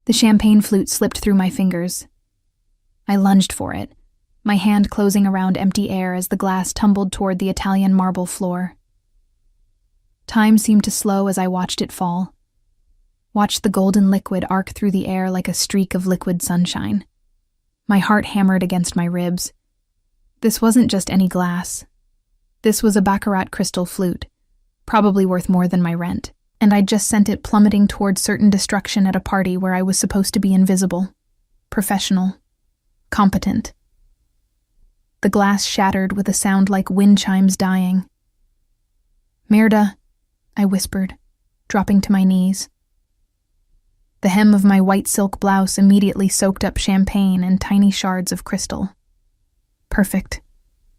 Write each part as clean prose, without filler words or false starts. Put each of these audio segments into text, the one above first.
The champagne flute slipped through my fingers. I lunged for it, my hand closing around empty air as the glass tumbled toward the Italian marble floor. Time seemed to slow as I watched it fall. Watched the golden liquid arc through the air like a streak of liquid sunshine. My heart hammered against my ribs. This wasn't just any glass. This was a baccarat crystal flute, probably worth more than my rent, and I'd just sent it plummeting toward certain destruction at a party where I was supposed to be invisible, professional, competent. The glass shattered with a sound like wind chimes dying. "Merda," I whispered, dropping to my knees. The hem of my white silk blouse immediately soaked up champagne and tiny shards of crystal. Perfect.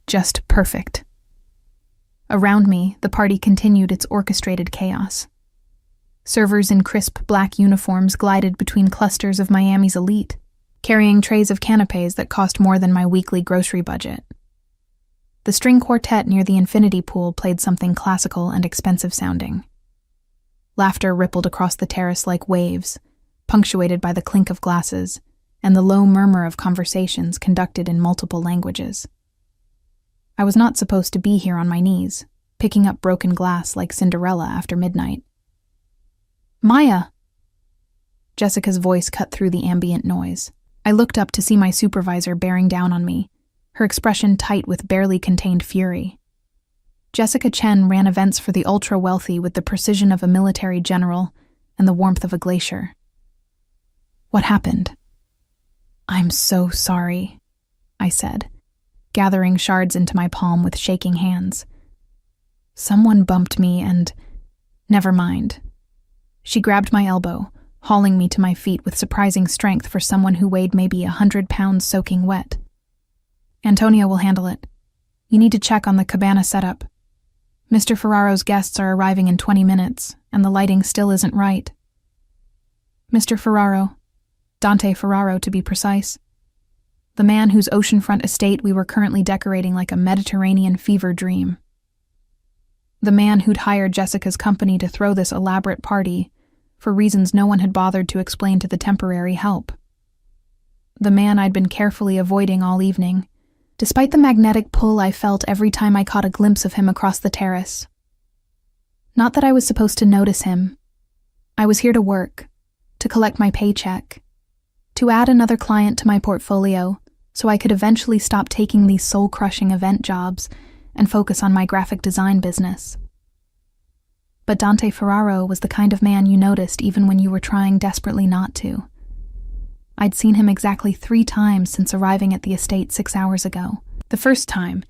Just perfect. Around me, the party continued its orchestrated chaos. Servers in crisp black uniforms glided between clusters of Miami's elite, carrying trays of canapés that cost more than my weekly grocery budget. The string quartet near the infinity pool played something classical and expensive sounding. Laughter rippled across the terrace like waves, punctuated by the clink of glasses and the low murmur of conversations conducted in multiple languages. I was not supposed to be here on my knees, picking up broken glass like Cinderella after midnight. "Maya!" Jessica's voice cut through the ambient noise. I looked up to see my supervisor bearing down on me, her expression tight with barely contained fury. Jessica Chen ran events for the ultra-wealthy with the precision of a military general and the warmth of a glacier. "What happened?" "I'm so sorry," I said, gathering shards into my palm with shaking hands. "Someone bumped me and... Never mind." She grabbed my elbow, hauling me to my feet with surprising strength for someone who weighed maybe 100 pounds soaking wet. "Antonia will handle it. You need to check on the cabana setup. Mr. Ferraro's guests are arriving in 20 minutes, and the lighting still isn't right." Mr. Ferraro, Dante Ferraro to be precise. The man whose oceanfront estate we were currently decorating like a Mediterranean fever dream. The man who'd hired Jessica's company to throw this elaborate party, for reasons no one had bothered to explain to the temporary help. The man I'd been carefully avoiding all evening, despite the magnetic pull I felt every time I caught a glimpse of him across the terrace. Not that I was supposed to notice him. I was here to work, to collect my paycheck, to add another client to my portfolio so I could eventually stop taking these soul-crushing event jobs and focus on my graphic design business. But Dante Ferraro was the kind of man you noticed even when you were trying desperately not to. I'd seen him exactly 3 times since arriving at the estate 6 hours ago. The first time,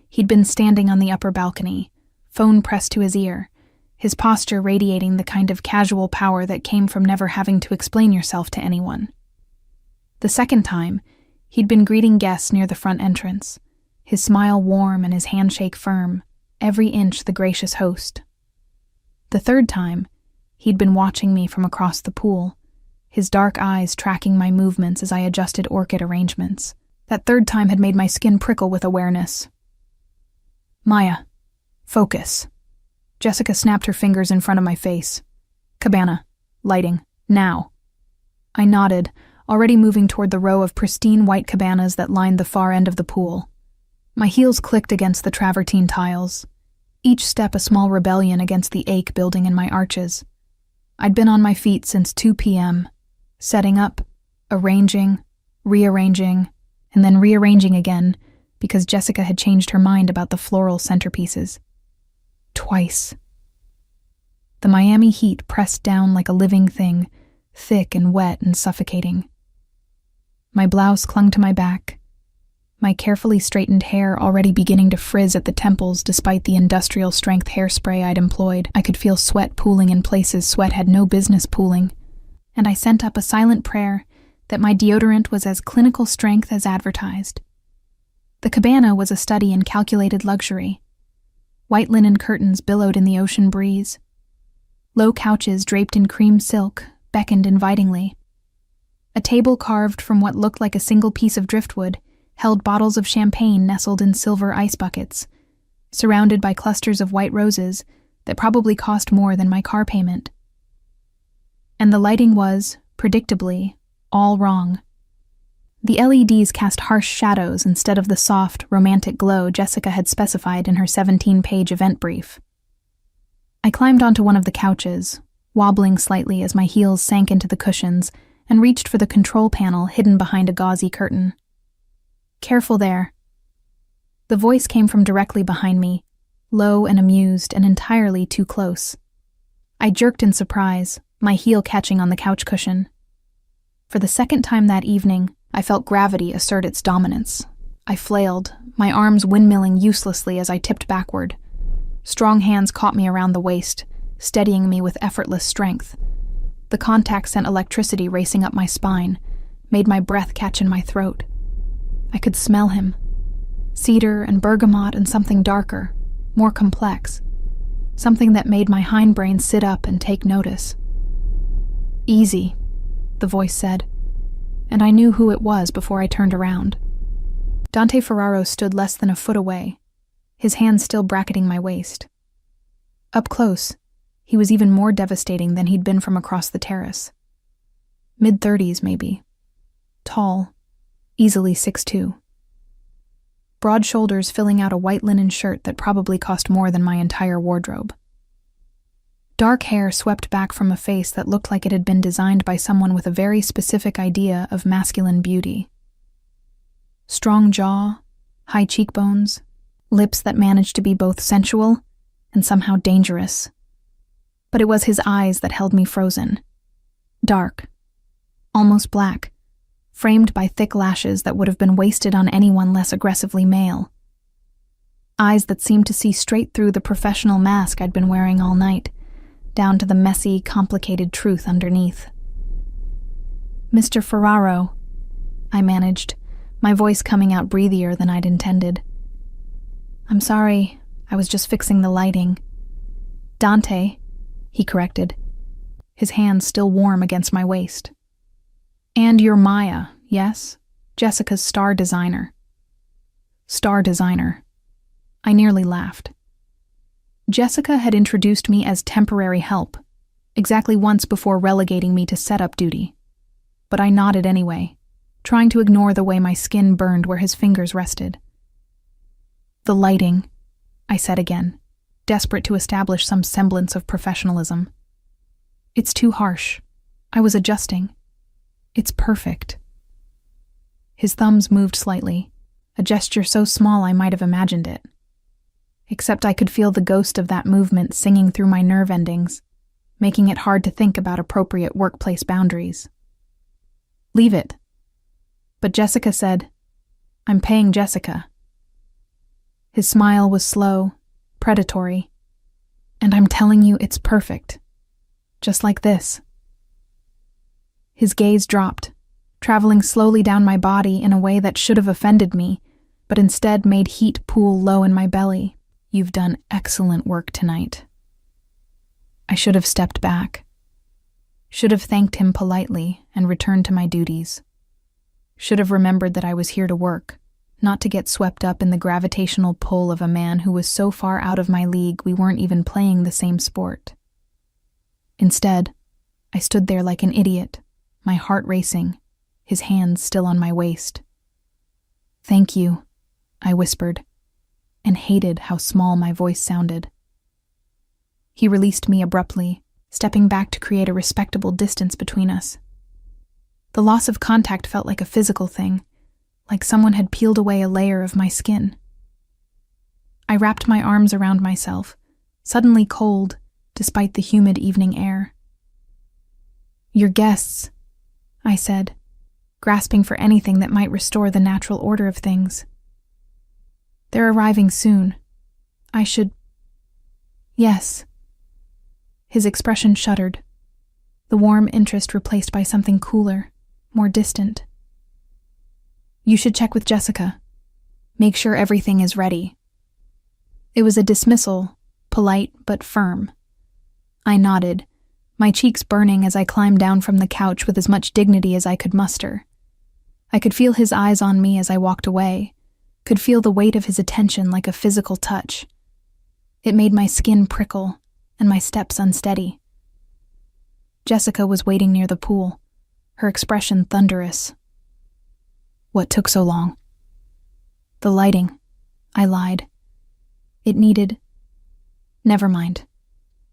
he'd been standing on the upper balcony, phone pressed to his ear, his posture radiating the kind of casual power that came from never having to explain yourself to anyone. The second time, he'd been greeting guests near the front entrance, his smile warm and his handshake firm, every inch the gracious host. The third time, he'd been watching me from across the pool, his dark eyes tracking my movements as I adjusted orchid arrangements. That third time had made my skin prickle with awareness. "Maya, focus." Jessica snapped her fingers in front of my face. "Cabana, lighting, now." I nodded, already moving toward the row of pristine white cabanas that lined the far end of the pool. My heels clicked against the travertine tiles, each step a small rebellion against the ache building in my arches. I'd been on my feet since 2 p.m., setting up, arranging, rearranging, and then rearranging again because Jessica had changed her mind about the floral centerpieces. Twice. The Miami heat pressed down like a living thing, thick and wet and suffocating. My blouse clung to my back, my carefully straightened hair already beginning to frizz at the temples despite the industrial-strength hairspray I'd employed. I could feel sweat pooling in places sweat had no business pooling, and I sent up a silent prayer that my deodorant was as clinical strength as advertised. The cabana was a study in calculated luxury. White linen curtains billowed in the ocean breeze. Low couches draped in cream silk beckoned invitingly. A table carved from what looked like a single piece of driftwood held bottles of champagne nestled in silver ice buckets, surrounded by clusters of white roses that probably cost more than my car payment. And the lighting was, Predictably, all wrong. The LEDs cast harsh shadows instead of the soft, romantic glow Jessica had specified in her 17-page event brief. I climbed onto one of the couches, wobbling slightly as my heels sank into the cushions, and reached for the control panel hidden behind a gauzy curtain. "Careful there." The voice came from directly behind me, low and amused and entirely too close. I jerked in surprise, my heel catching on the couch cushion. For the second time that evening, I felt gravity assert its dominance. I flailed, my arms windmilling uselessly as I tipped backward. Strong hands caught me around the waist, steadying me with effortless strength. The contact sent electricity racing up my spine, made my breath catch in my throat. I could smell him. Cedar and bergamot and something darker, more complex. Something that made my hindbrain sit up and take notice. "Easy," the voice said, and I knew who it was before I turned around. Dante Ferraro stood less than a foot away, his hands still bracketing my waist. Up close, he was even more devastating than he'd been from across the terrace. Mid-30s, maybe. Tall, easily 6'2". Broad shoulders filling out a white linen shirt that probably cost more than my entire wardrobe. Dark hair swept back from a face that looked like it had been designed by someone with a very specific idea of masculine beauty. Strong jaw, high cheekbones, lips that managed to be both sensual and somehow dangerous. But it was his eyes that held me frozen. Dark, almost black, framed by thick lashes that would have been wasted on anyone less aggressively male. Eyes that seemed to see straight through the professional mask I'd been wearing all night, down to the messy, complicated truth underneath. "Mr. Ferraro," I managed, my voice coming out breathier than I'd intended. "I'm sorry, I was just fixing the lighting." "Dante," he corrected, his hands still warm against my waist. "And you're Maya, yes? Jessica's star designer." Star designer. I nearly laughed. Jessica had introduced me as temporary help, exactly once before relegating me to setup duty. But I nodded anyway, trying to ignore the way my skin burned where his fingers rested. "The lighting," I said again, desperate to establish some semblance of professionalism. "It's too harsh. I was adjusting. It's perfect." His thumbs moved slightly, a gesture so small I might have imagined it. Except I could feel the ghost of that movement singing through my nerve endings, making it hard to think about appropriate workplace boundaries. "Leave it." But Jessica said, "I'm paying Jessica." His smile was slow, predatory. "And I'm telling you it's perfect. Just like this." His gaze dropped, traveling slowly down my body in a way that should have offended me, but instead made heat pool low in my belly. "You've done excellent work tonight." I should have stepped back. Should have thanked him politely and returned to my duties. Should have remembered that I was here to work, not to get swept up in the gravitational pull of a man who was so far out of my league we weren't even playing the same sport. Instead, I stood there like an idiot, my heart racing, his hands still on my waist. "Thank you," I whispered, and hated how small my voice sounded. He released me abruptly, stepping back to create a respectable distance between us. The loss of contact felt like a physical thing, like someone had peeled away a layer of my skin. I wrapped my arms around myself, suddenly cold, despite the humid evening air. "Your guests," I said, grasping for anything that might restore the natural order of things. "They're arriving soon. I should—" "Yes." His expression shuddered, the warm interest replaced by something cooler, more distant. "You should check with Jessica. Make sure everything is ready." It was a dismissal, polite but firm. I nodded, my cheeks burning as I climbed down from the couch with as much dignity as I could muster. I could feel his eyes on me as I walked away, could feel the weight of his attention like a physical touch. It made my skin prickle and my steps unsteady. Jessica was waiting near the pool, her expression thunderous. What took so long? The lighting, I lied. It needed... Never mind.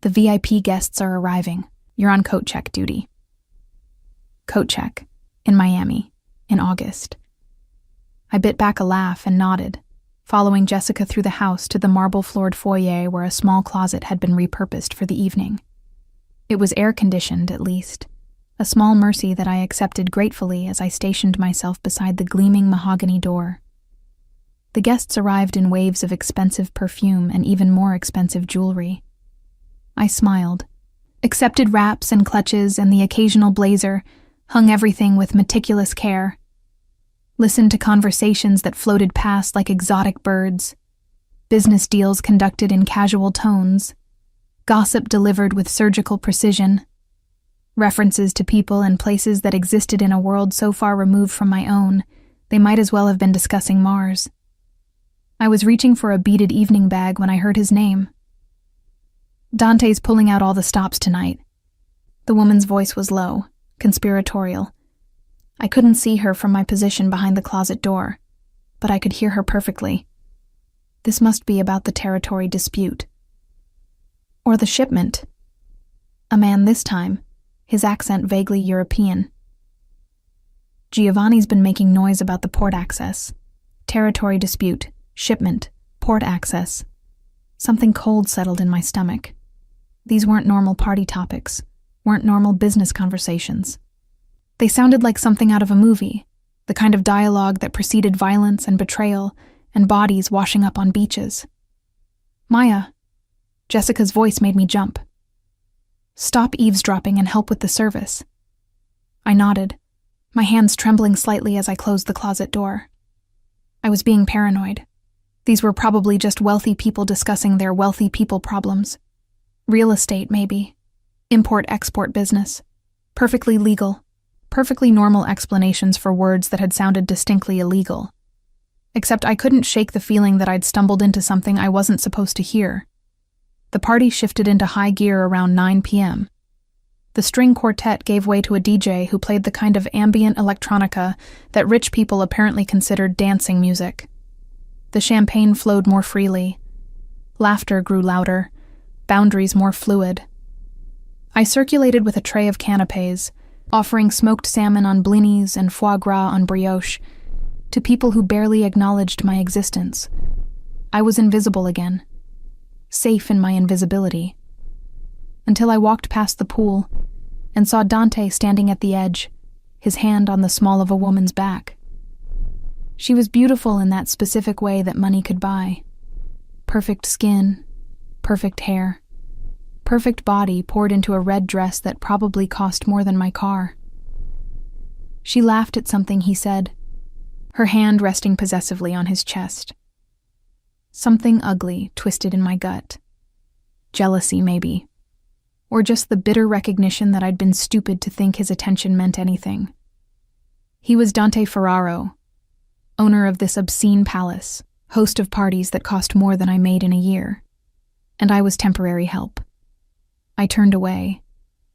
The VIP guests are arriving. You're on coat check duty. Coat check. In Miami. In August. I bit back a laugh and nodded, following Jessica through the house to the marble-floored foyer where a small closet had been repurposed for the evening. It was air-conditioned, at least, a small mercy that I accepted gratefully as I stationed myself beside the gleaming mahogany door. The guests arrived in waves of expensive perfume and even more expensive jewelry. I smiled, accepted wraps and clutches and the occasional blazer, hung everything with meticulous care, listened to conversations that floated past like exotic birds, business deals conducted in casual tones, gossip delivered with surgical precision, references to people and places that existed in a world so far removed from my own, they might as well have been discussing Mars. I was reaching for a beaded evening bag when I heard his name. Dante's pulling out all the stops tonight. The woman's voice was low, conspiratorial. I couldn't see her from my position behind the closet door, but I could hear her perfectly. This must be about the territory dispute. Or the shipment. A man this time, his accent vaguely European. Giovanni's been making noise about the port access. Territory dispute, shipment, port access. Something cold settled in my stomach. These weren't normal party topics, weren't normal business conversations. They sounded like something out of a movie, the kind of dialogue that preceded violence and betrayal and bodies washing up on beaches. Maya. Jessica's voice made me jump. Stop eavesdropping and help with the service. I nodded, my hands trembling slightly as I closed the closet door. I was being paranoid. These were probably just wealthy people discussing their wealthy people problems. Real estate, maybe. Import-export business. Perfectly legal. Perfectly normal explanations for words that had sounded distinctly illegal. Except I couldn't shake the feeling that I'd stumbled into something I wasn't supposed to hear. The party shifted into high gear around 9 p.m. The string quartet gave way to a DJ who played the kind of ambient electronica that rich people apparently considered dancing music. The champagne flowed more freely. Laughter grew louder, boundaries more fluid. I circulated with a tray of canapés, offering smoked salmon on blinis and foie gras on brioche, to people who barely acknowledged my existence. I was invisible again, safe in my invisibility, until I walked past the pool and saw Dante standing at the edge, his hand on the small of a woman's back. She was beautiful in that specific way that money could buy. Perfect skin, perfect hair, perfect body poured into a red dress that probably cost more than my car. She laughed at something he said, her hand resting possessively on his chest. Something ugly twisted in my gut. Jealousy, maybe. Or just the bitter recognition that I'd been stupid to think his attention meant anything. He was Dante Ferraro, owner of this obscene palace, host of parties that cost more than I made in a year. And I was temporary help. I turned away,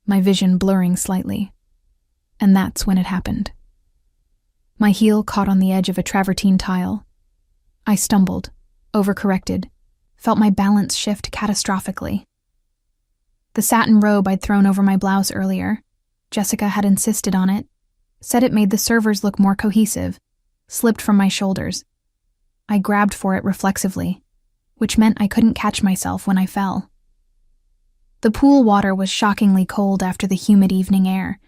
my vision blurring slightly. And that's when it happened. My heel caught on the edge of a travertine tile. I stumbled, overcorrected, felt my balance shift catastrophically. The satin robe I'd thrown over my blouse earlier, Jessica had insisted on it, said it made the servers look more cohesive, slipped from my shoulders. I grabbed for it reflexively, which meant I couldn't catch myself when I fell. The pool water was shockingly cold after the humid evening air.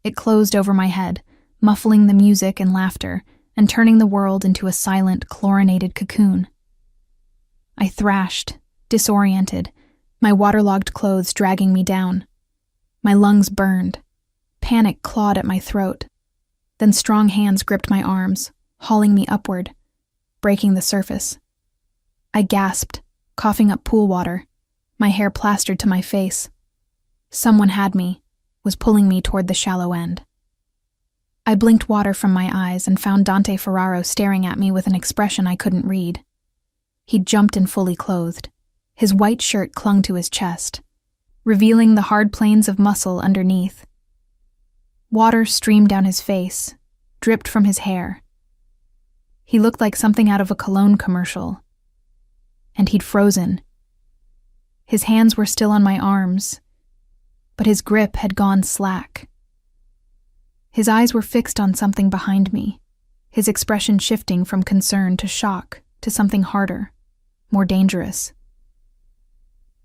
It closed over my head, muffling the music and laughter, and turning the world into a silent, chlorinated cocoon. I thrashed, disoriented, my waterlogged clothes dragging me down. My lungs burned. Panic clawed at my throat. Then strong hands gripped my arms, hauling me upward, breaking the surface. I gasped, coughing up pool water, my hair plastered to my face. Someone had me, was pulling me toward the shallow end. I blinked water from my eyes and found Dante Ferraro staring at me with an expression I couldn't read. He'd jumped in fully clothed. His white shirt clung to his chest, revealing the hard planes of muscle underneath. Water streamed down his face, dripped from his hair. He looked like something out of a cologne commercial. And he'd frozen. His hands were still on my arms, but his grip had gone slack. His eyes were fixed on something behind me, his expression shifting from concern to shock to something harder, more dangerous.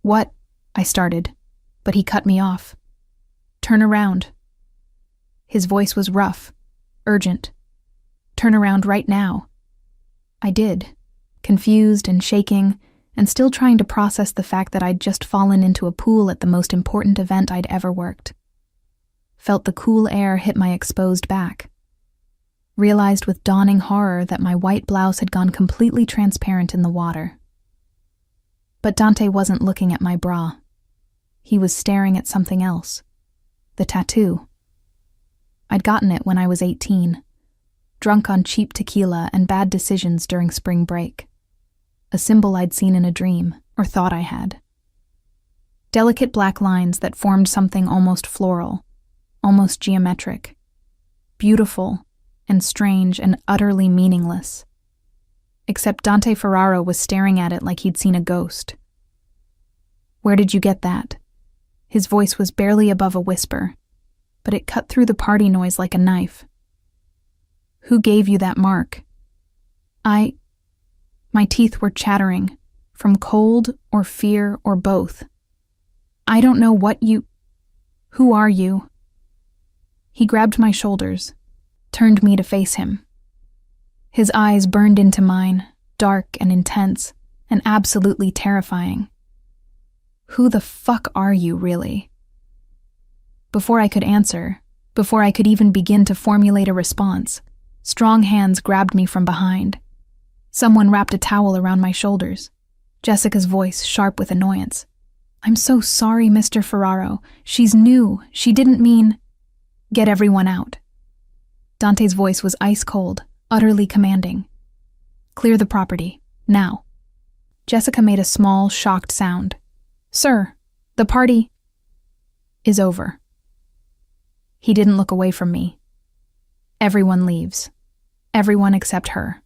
"What?" I started, but he cut me off. "Turn around." His voice was rough, urgent. "Turn around right now." I did, confused and shaking, and still trying to process the fact that I'd just fallen into a pool at the most important event I'd ever worked. Felt the cool air hit my exposed back. Realized with dawning horror that my white blouse had gone completely transparent in the water. But Dante wasn't looking at my bra. He was staring at something else. The tattoo. I'd gotten it when I was 18, drunk on cheap tequila and bad decisions during spring break. A symbol I'd seen in a dream, or thought I had. Delicate black lines that formed something almost floral, almost geometric. Beautiful and strange and utterly meaningless. Except Dante Ferraro was staring at it like he'd seen a ghost. "Where did you get that?" His voice was barely above a whisper, but it cut through the party noise like a knife. "Who gave you that mark?" My teeth were chattering, from cold or fear or both. "I don't know what you... Who are you?" He grabbed my shoulders, turned me to face him. His eyes burned into mine, dark and intense, and absolutely terrifying. "Who the fuck are you, really?" Before I could answer, before I could even begin to formulate a response, strong hands grabbed me from behind. Someone wrapped a towel around my shoulders. Jessica's voice sharp with annoyance. "I'm so sorry, Mr. Ferraro. She's new. She didn't mean..." "Get everyone out." Dante's voice was ice cold, utterly commanding. "Clear the property, now." Jessica made a small, shocked sound. "Sir, the party is over." He didn't look away from me. "Everyone leaves. Everyone except her."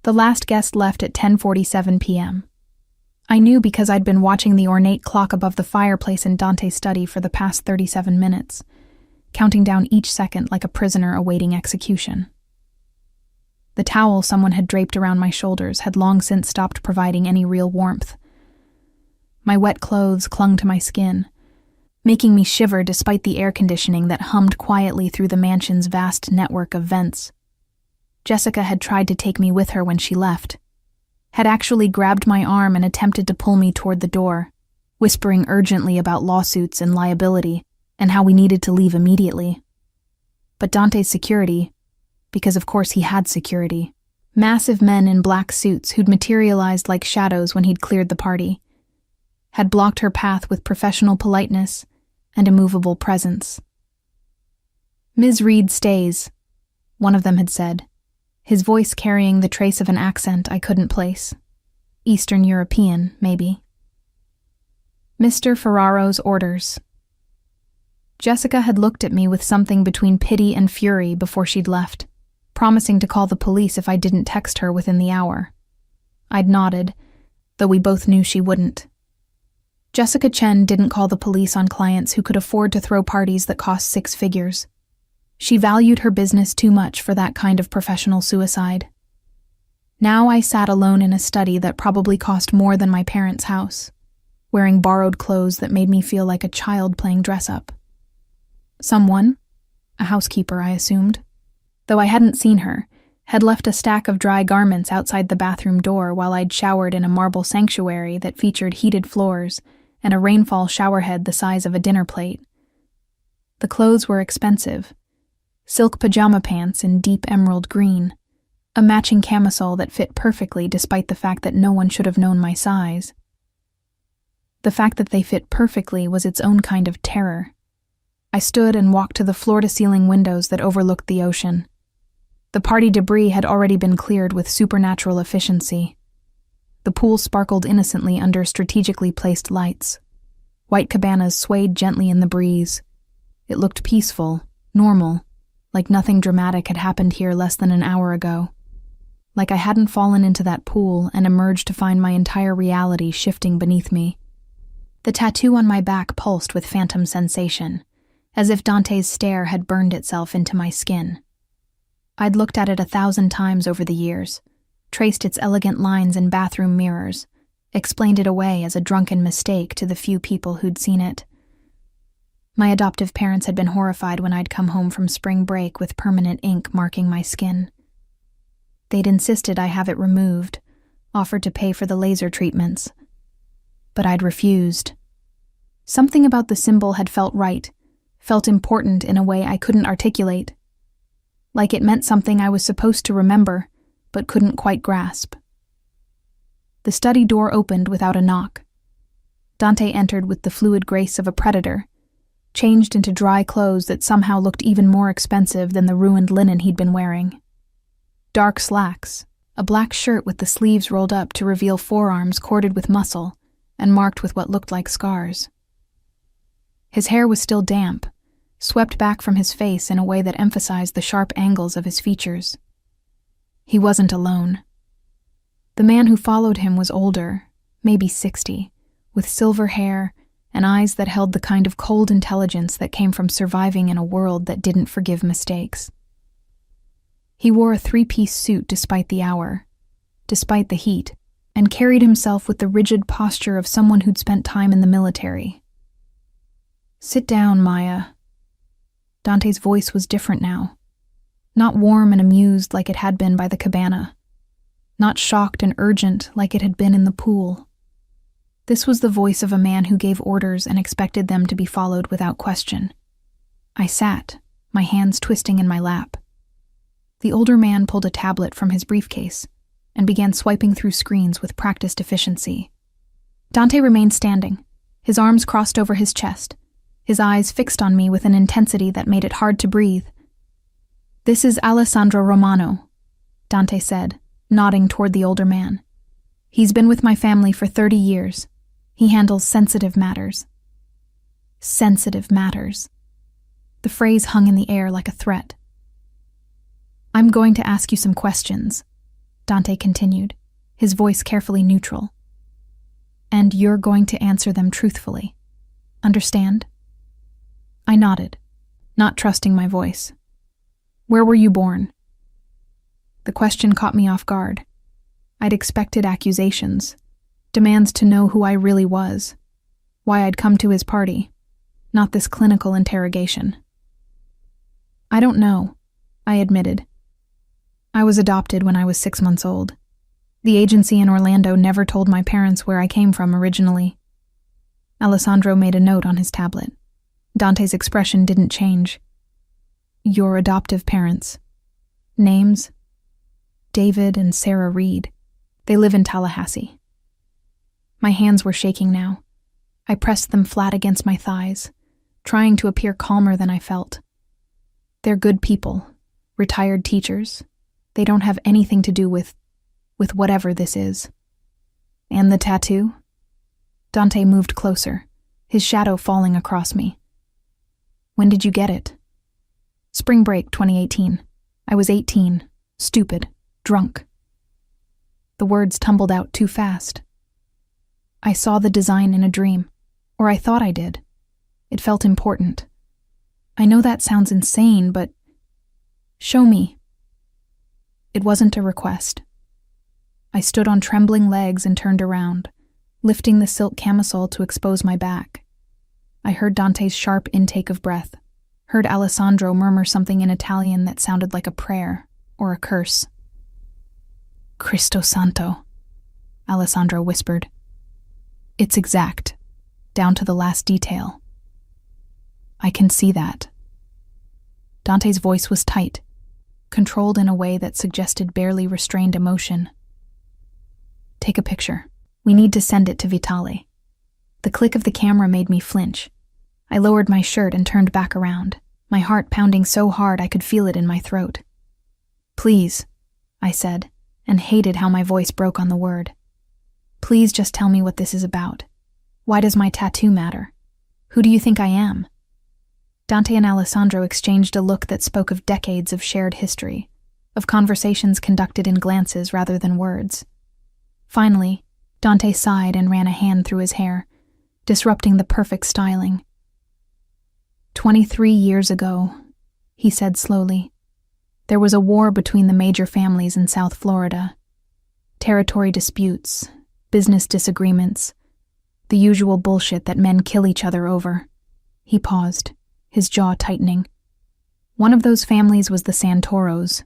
The last guest left at 10:47 p.m. I knew because I'd been watching the ornate clock above the fireplace in Dante's study for the past 37 minutes, counting down each second like a prisoner awaiting execution. The towel someone had draped around my shoulders had long since stopped providing any real warmth. My wet clothes clung to my skin, making me shiver despite the air conditioning that hummed quietly through the mansion's vast network of vents. Jessica had tried to take me with her when she left, had actually grabbed my arm and attempted to pull me toward the door, whispering urgently about lawsuits and liability and how we needed to leave immediately. But Dante's security, because of course he had security, massive men in black suits who'd materialized like shadows when he'd cleared the party, had blocked her path with professional politeness and immovable presence. "Ms. Reed stays," one of them had said, his voice carrying the trace of an accent I couldn't place. Eastern European, maybe. "Mr. Ferraro's orders." Jessica had looked at me with something between pity and fury before she'd left, promising to call the police if I didn't text her within the hour. I'd nodded, though we both knew she wouldn't. Jessica Chen didn't call the police on clients who could afford to throw parties that cost 6 figures. She valued her business too much for that kind of professional suicide. Now I sat alone in a study that probably cost more than my parents' house, wearing borrowed clothes that made me feel like a child playing dress-up. Someone, a housekeeper I assumed, though I hadn't seen her, had left a stack of dry garments outside the bathroom door while I'd showered in a marble sanctuary that featured heated floors and a rainfall showerhead the size of a dinner plate. The clothes were expensive. Silk pajama pants in deep emerald green, a matching camisole that fit perfectly despite the fact that no one should have known my size. The fact that they fit perfectly was its own kind of terror. I stood and walked to the floor-to-ceiling windows that overlooked the ocean. The party debris had already been cleared with supernatural efficiency. The pool sparkled innocently under strategically placed lights. White cabanas swayed gently in the breeze. It looked peaceful, normal, like nothing dramatic had happened here less than an hour ago. Like I hadn't fallen into that pool and emerged to find my entire reality shifting beneath me. The tattoo on my back pulsed with phantom sensation, as if Dante's stare had burned itself into my skin. I'd looked at it 1,000 times over the years, traced its elegant lines in bathroom mirrors, explained it away as a drunken mistake to the few people who'd seen it. My adoptive parents had been horrified when I'd come home from spring break with permanent ink marking my skin. They'd insisted I have it removed, offered to pay for the laser treatments. But I'd refused. Something about the symbol had felt right, felt important in a way I couldn't articulate. Like it meant something I was supposed to remember, but couldn't quite grasp. The study door opened without a knock. Dante entered with the fluid grace of a predator, changed into dry clothes that somehow looked even more expensive than the ruined linen he'd been wearing. Dark slacks, a black shirt with the sleeves rolled up to reveal forearms corded with muscle and marked with what looked like scars. His hair was still damp, swept back from his face in a way that emphasized the sharp angles of his features. He wasn't alone. The man who followed him was older, maybe 60, with silver hair and eyes that held the kind of cold intelligence that came from surviving in a world that didn't forgive mistakes. He wore a 3-piece suit despite the hour, despite the heat, and carried himself with the rigid posture of someone who'd spent time in the military. "Sit down, Maya." Dante's voice was different now. Not warm and amused like it had been by the cabana. Not shocked and urgent like it had been in the pool. This was the voice of a man who gave orders and expected them to be followed without question. I sat, my hands twisting in my lap. The older man pulled a tablet from his briefcase and began swiping through screens with practiced efficiency. Dante remained standing, his arms crossed over his chest, his eyes fixed on me with an intensity that made it hard to breathe. "This is Alessandro Romano," Dante said, nodding toward the older man. "He's been with my family for 30 years. He handles sensitive matters." Sensitive matters. The phrase hung in the air like a threat. "I'm going to ask you some questions," Dante continued, his voice carefully neutral. "And you're going to answer them truthfully. Understand?" I nodded, not trusting my voice. "Where were you born?" The question caught me off guard. I'd expected accusations, demands to know who I really was, why I'd come to his party, not this clinical interrogation. "I don't know," I admitted. "I was adopted when I was 6 months old. The agency in Orlando never told my parents where I came from originally." Alessandro made a note on his tablet. Dante's expression didn't change. "Your adoptive parents. Names? David and Sarah Reed. They live in Tallahassee." My hands were shaking now. I pressed them flat against my thighs, trying to appear calmer than I felt. "They're good people, retired teachers. They don't have anything to do with whatever this is." "And the tattoo?" Dante moved closer, his shadow falling across me. "When did you get it?" "Spring break 2018. I was 18, stupid, drunk." The words tumbled out too fast. "I saw the design in a dream, or I thought I did. It felt important. I know that sounds insane, but show me." It wasn't a request. I stood on trembling legs and turned around, lifting the silk camisole to expose my back. I heard Dante's sharp intake of breath, heard Alessandro murmur something in Italian that sounded like a prayer or a curse. "Cristo Santo," Alessandro whispered. "It's exact, down to the last detail." "I can see that." Dante's voice was tight, controlled in a way that suggested barely restrained emotion. "Take a picture. We need to send it to Vitale." The click of the camera made me flinch. I lowered my shirt and turned back around, my heart pounding so hard I could feel it in my throat. "Please," I said, and hated how my voice broke on the word. "Please just tell me what this is about. Why does my tattoo matter? Who do you think I am?" Dante and Alessandro exchanged a look that spoke of decades of shared history, of conversations conducted in glances rather than words. Finally, Dante sighed and ran a hand through his hair, disrupting the perfect styling. 23 years ago, he said slowly, there was a war between the major families in South Florida. Territory disputes, business disagreements, the usual bullshit that men kill each other over. He paused, his jaw tightening. One of those families was the Santoros.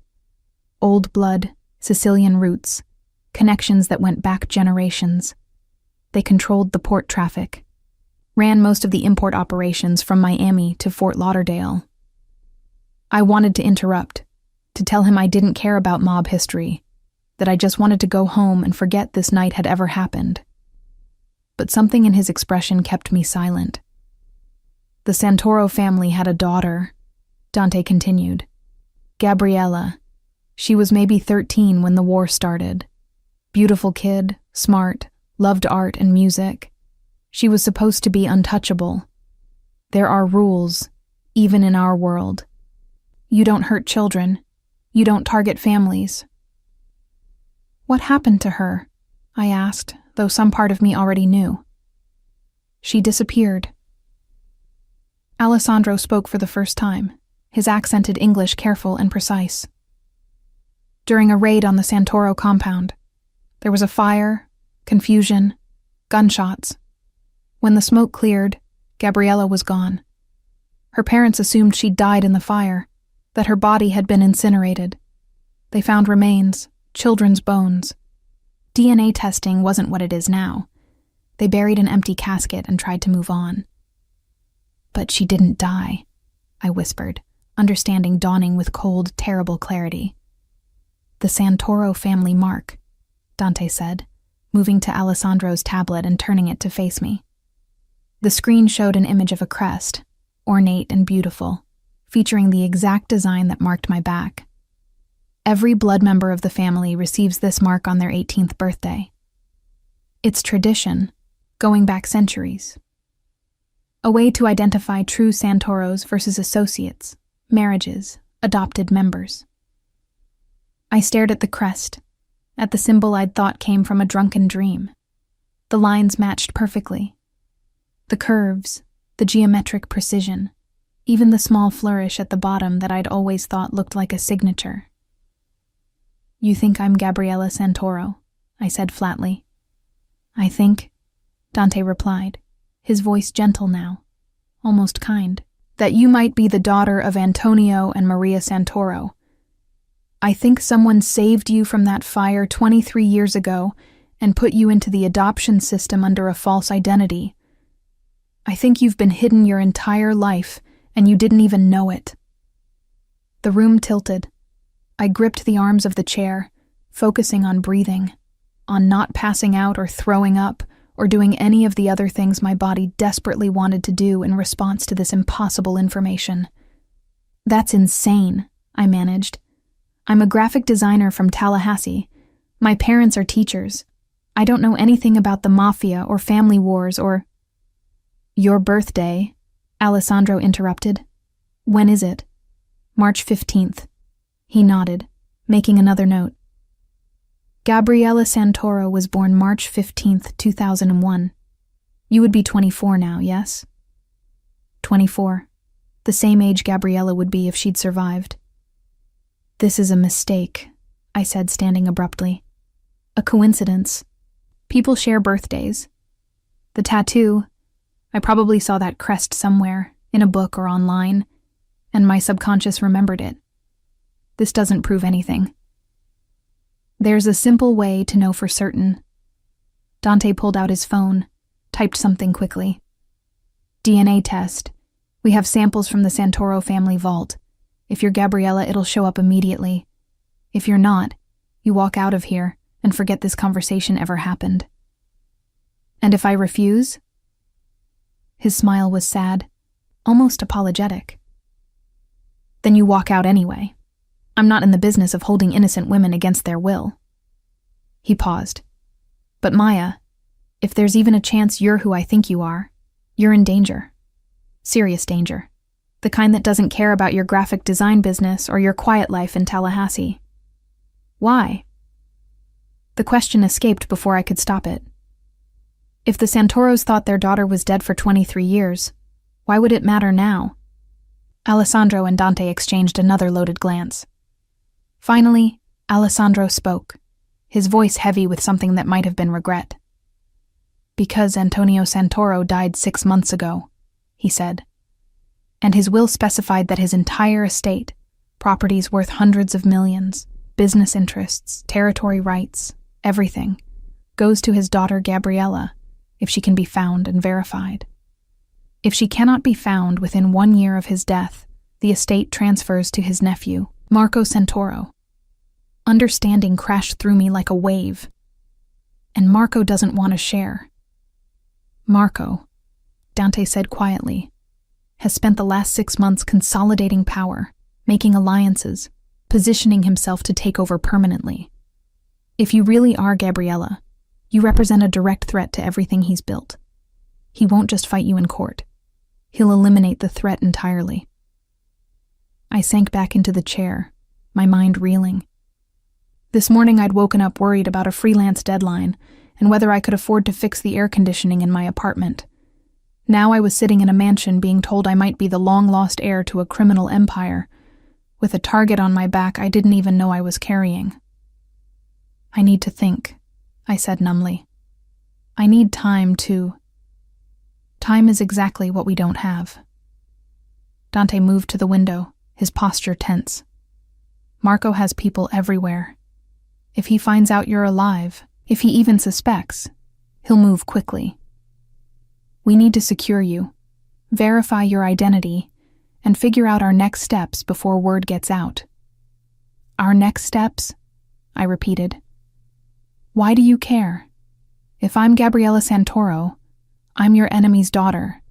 Old blood, Sicilian roots, connections that went back generations. They controlled the port traffic, ran most of the import operations from Miami to Fort Lauderdale. I wanted to interrupt, to tell him I didn't care about mob history, that I just wanted to go home and forget this night had ever happened. But something in his expression kept me silent. The Santoro family had a daughter, Dante continued. Gabriella. She was maybe 13 when the war started. Beautiful kid, smart, loved art and music. She was supposed to be untouchable. There are rules, even in our world. You don't hurt children. You don't target families. What happened to her? I asked, though some part of me already knew. She disappeared. Alessandro spoke for the first time, his accented English careful and precise. During a raid on the Santoro compound, there was a fire, confusion, gunshots. When the smoke cleared, Gabriella was gone. Her parents assumed she'd died in the fire, that her body had been incinerated. They found remains, children's bones. DNA testing wasn't what it is now. They buried an empty casket and tried to move on. But she didn't die, I whispered, understanding dawning with cold, terrible clarity. The Santoro family mark, Dante said, moving to Alessandro's tablet and turning it to face me. The screen showed an image of a crest, ornate and beautiful, featuring the exact design that marked my back. Every blood member of the family receives this mark on their 18th birthday. It's tradition, going back centuries. A way to identify true Santoros versus associates, marriages, adopted members. I stared at the crest, at the symbol I'd thought came from a drunken dream. The lines matched perfectly. The curves, the geometric precision, even the small flourish at the bottom that I'd always thought looked like a signature. You think I'm Gabriella Santoro? I said flatly. I think, Dante replied, his voice gentle now, almost kind, that you might be the daughter of Antonio and Maria Santoro. I think someone saved you from that fire 23 years ago and put you into the adoption system under a false identity. I think you've been hidden your entire life and you didn't even know it. The room tilted. I gripped the arms of the chair, focusing on breathing, on not passing out or throwing up, or doing any of the other things my body desperately wanted to do in response to this impossible information. That's insane, I managed. I'm a graphic designer from Tallahassee. My parents are teachers. I don't know anything about the mafia or family wars or... Your birthday, Alessandro interrupted. When is it? March 15th. He nodded, making another note. Gabriella Santoro was born March 15th, 2001. You would be 24 now, yes? 24. The same age Gabriella would be if she'd survived. This is a mistake, I said, standing abruptly. A coincidence. People share birthdays. The tattoo, I probably saw that crest somewhere, in a book or online, and my subconscious remembered it. This doesn't prove anything. There's a simple way to know for certain. Dante pulled out his phone, typed something quickly. DNA test. We have samples from the Santoro family vault. If you're Gabriella, it'll show up immediately. If you're not, you walk out of here and forget this conversation ever happened. And if I refuse? His smile was sad, almost apologetic. Then you walk out anyway. I'm not in the business of holding innocent women against their will. He paused. But Maya, if there's even a chance you're who I think you are, you're in danger. Serious danger. The kind that doesn't care about your graphic design business or your quiet life in Tallahassee. Why? The question escaped before I could stop it. If the Santoros thought their daughter was dead for 23 years, why would it matter now? Alessandro and Dante exchanged another loaded glance. Finally, Alessandro spoke, his voice heavy with something that might have been regret. Because Antonio Santoro died 6 months ago, he said. And his will specified that his entire estate, properties worth hundreds of millions, business interests, territory rights, everything, goes to his daughter Gabriella, if she can be found and verified. If she cannot be found within 1 year of his death, the estate transfers to his nephew, Marco Santoro. Understanding crashed through me like a wave. And Marco doesn't want to share. Marco, Dante said quietly, has spent the last 6 months consolidating power, making alliances, positioning himself to take over permanently. If you really are Gabriella, you represent a direct threat to everything he's built. He won't just fight you in court. He'll eliminate the threat entirely. I sank back into the chair, my mind reeling. This morning I'd woken up worried about a freelance deadline and whether I could afford to fix the air conditioning in my apartment. Now I was sitting in a mansion being told I might be the long-lost heir to a criminal empire, with a target on my back I didn't even know I was carrying. I need to think, I said numbly. I need time to... Time is exactly what we don't have. Dante moved to the window, his posture tense. Marco has people everywhere. If he finds out you're alive, if he even suspects, he'll move quickly. We need to secure you, verify your identity, and figure out our next steps before word gets out. Our next steps? I repeated. Why do you care? If I'm Gabriella Santoro, I'm your enemy's daughter.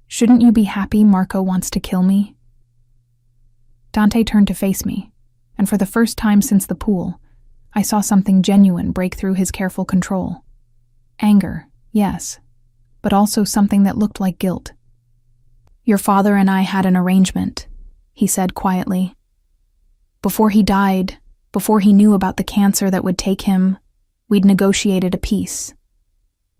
Shouldn't you be happy Marco wants to kill me? Dante turned to face me, and for the first time since the pool, I saw something genuine break through his careful control. Anger, yes, but also something that looked like guilt. Your father and I had an arrangement, he said quietly. Before he died, before he knew about the cancer that would take him, we'd negotiated a peace.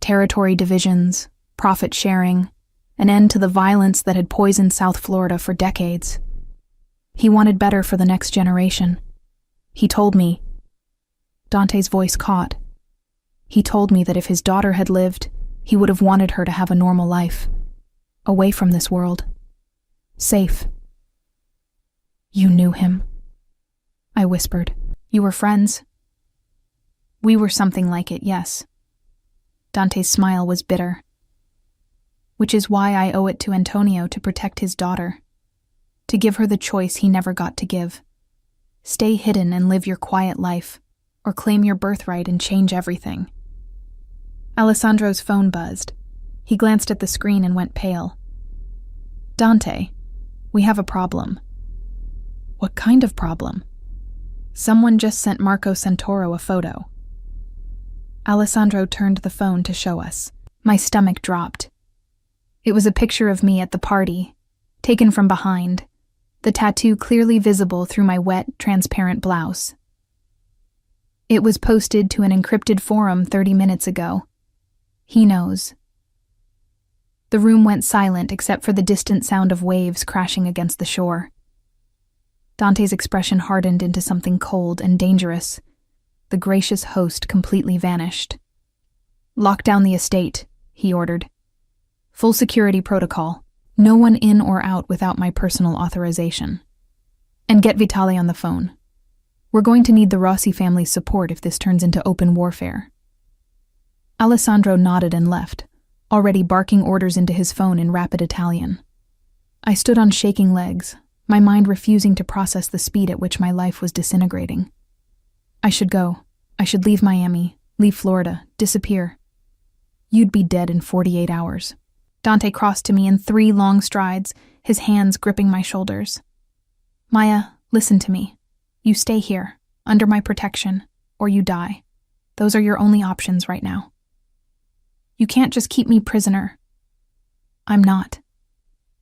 Territory divisions, profit sharing, an end to the violence that had poisoned South Florida for decades. He wanted better for the next generation. He told me, Dante's voice caught. He told me that if his daughter had lived, he would have wanted her to have a normal life. Away from this world. Safe. You knew him, I whispered. You were friends? We were something like it, yes. Dante's smile was bitter. Which is why I owe it to Antonio to protect his daughter. To give her the choice he never got to give. Stay hidden and live your quiet life, or claim your birthright and change everything. Alessandro's phone buzzed. He glanced at the screen and went pale. Dante, we have a problem. What kind of problem? Someone just sent Marco Santoro a photo. Alessandro turned the phone to show us. My stomach dropped. It was a picture of me at the party, taken from behind, the tattoo clearly visible through my wet, transparent blouse. It was posted to an encrypted forum 30 minutes ago. He knows. The room went silent except for the distant sound of waves crashing against the shore. Dante's expression hardened into something cold and dangerous. The gracious host completely vanished. Lock down the estate, he ordered. Full security protocol. No one in or out without my personal authorization. And get Vitale on the phone. We're going to need the Rossi family's support if this turns into open warfare. Alessandro nodded and left, already barking orders into his phone in rapid Italian. I stood on shaking legs, my mind refusing to process the speed at which my life was disintegrating. I should go. I should leave Miami, leave Florida, disappear. You'd be dead in 48 hours. Dante crossed to me in 3 long strides, his hands gripping my shoulders. Maya, listen to me. You stay here, under my protection, or you die. Those are your only options right now. You can't just keep me prisoner. I'm not.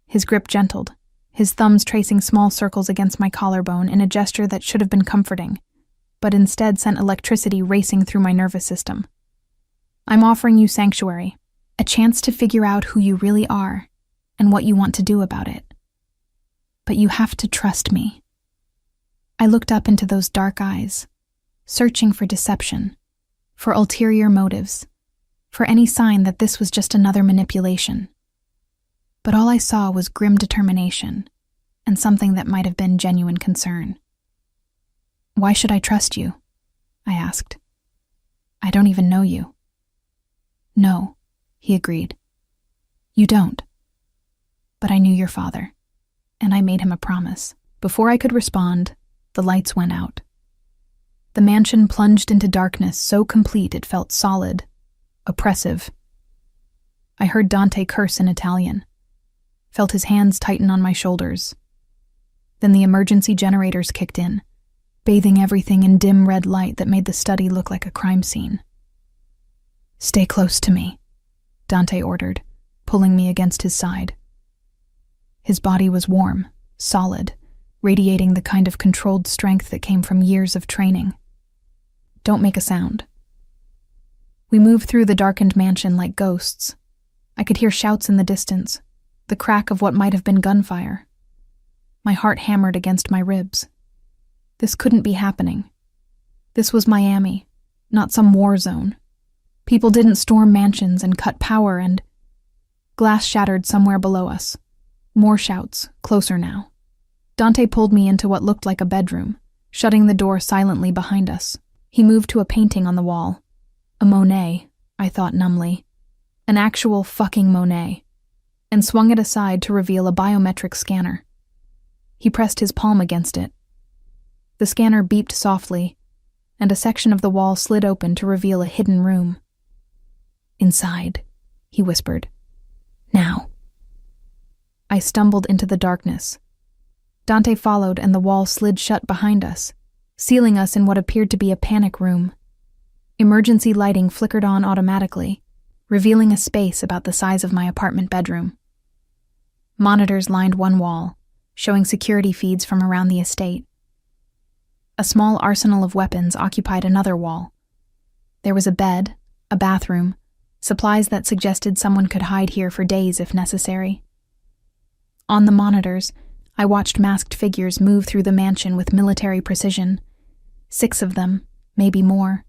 His grip gentled, his thumbs tracing small circles against my collarbone in a gesture that should have been comforting, but instead sent electricity racing through my nervous system. I'm offering you sanctuary, a chance to figure out who you really are and what you want to do about it. But you have to trust me. I looked up into those dark eyes, searching for deception, for ulterior motives, for any sign that this was just another manipulation. But all I saw was grim determination and something that might have been genuine concern. Why should I trust you? I asked. I don't even know you. No, he agreed. You don't. But I knew your father, and I made him a promise. Before I could respond, the lights went out. The mansion plunged into darkness so complete it felt solid, oppressive. I heard Dante curse in Italian, felt his hands tighten on my shoulders. Then the emergency generators kicked in, bathing everything in dim red light that made the study look like a crime scene. Stay close to me, Dante ordered, pulling me against his side. His body was warm, solid, radiating the kind of controlled strength that came from years of training. Don't make a sound. We moved through the darkened mansion like ghosts. I could hear shouts in the distance, the crack of what might have been gunfire. My heart hammered against my ribs. This couldn't be happening. This was Miami, not some war zone. People didn't storm mansions and cut power and... Glass shattered somewhere below us. More shouts, closer now. Dante pulled me into what looked like a bedroom, shutting the door silently behind us. He moved to a painting on the wall. A Monet, I thought numbly. An actual fucking Monet. And swung it aside to reveal a biometric scanner. He pressed his palm against it. The scanner beeped softly, and a section of the wall slid open to reveal a hidden room. Inside, he whispered. Now. I stumbled into the darkness. Dante followed and the wall slid shut behind us, sealing us in what appeared to be a panic room. Emergency lighting flickered on automatically, revealing a space about the size of my apartment bedroom. Monitors lined one wall, showing security feeds from around the estate. A small arsenal of weapons occupied another wall. There was a bed, a bathroom, supplies that suggested someone could hide here for days if necessary. On the monitors, I watched masked figures move through the mansion with military precision. 6 of them, maybe more.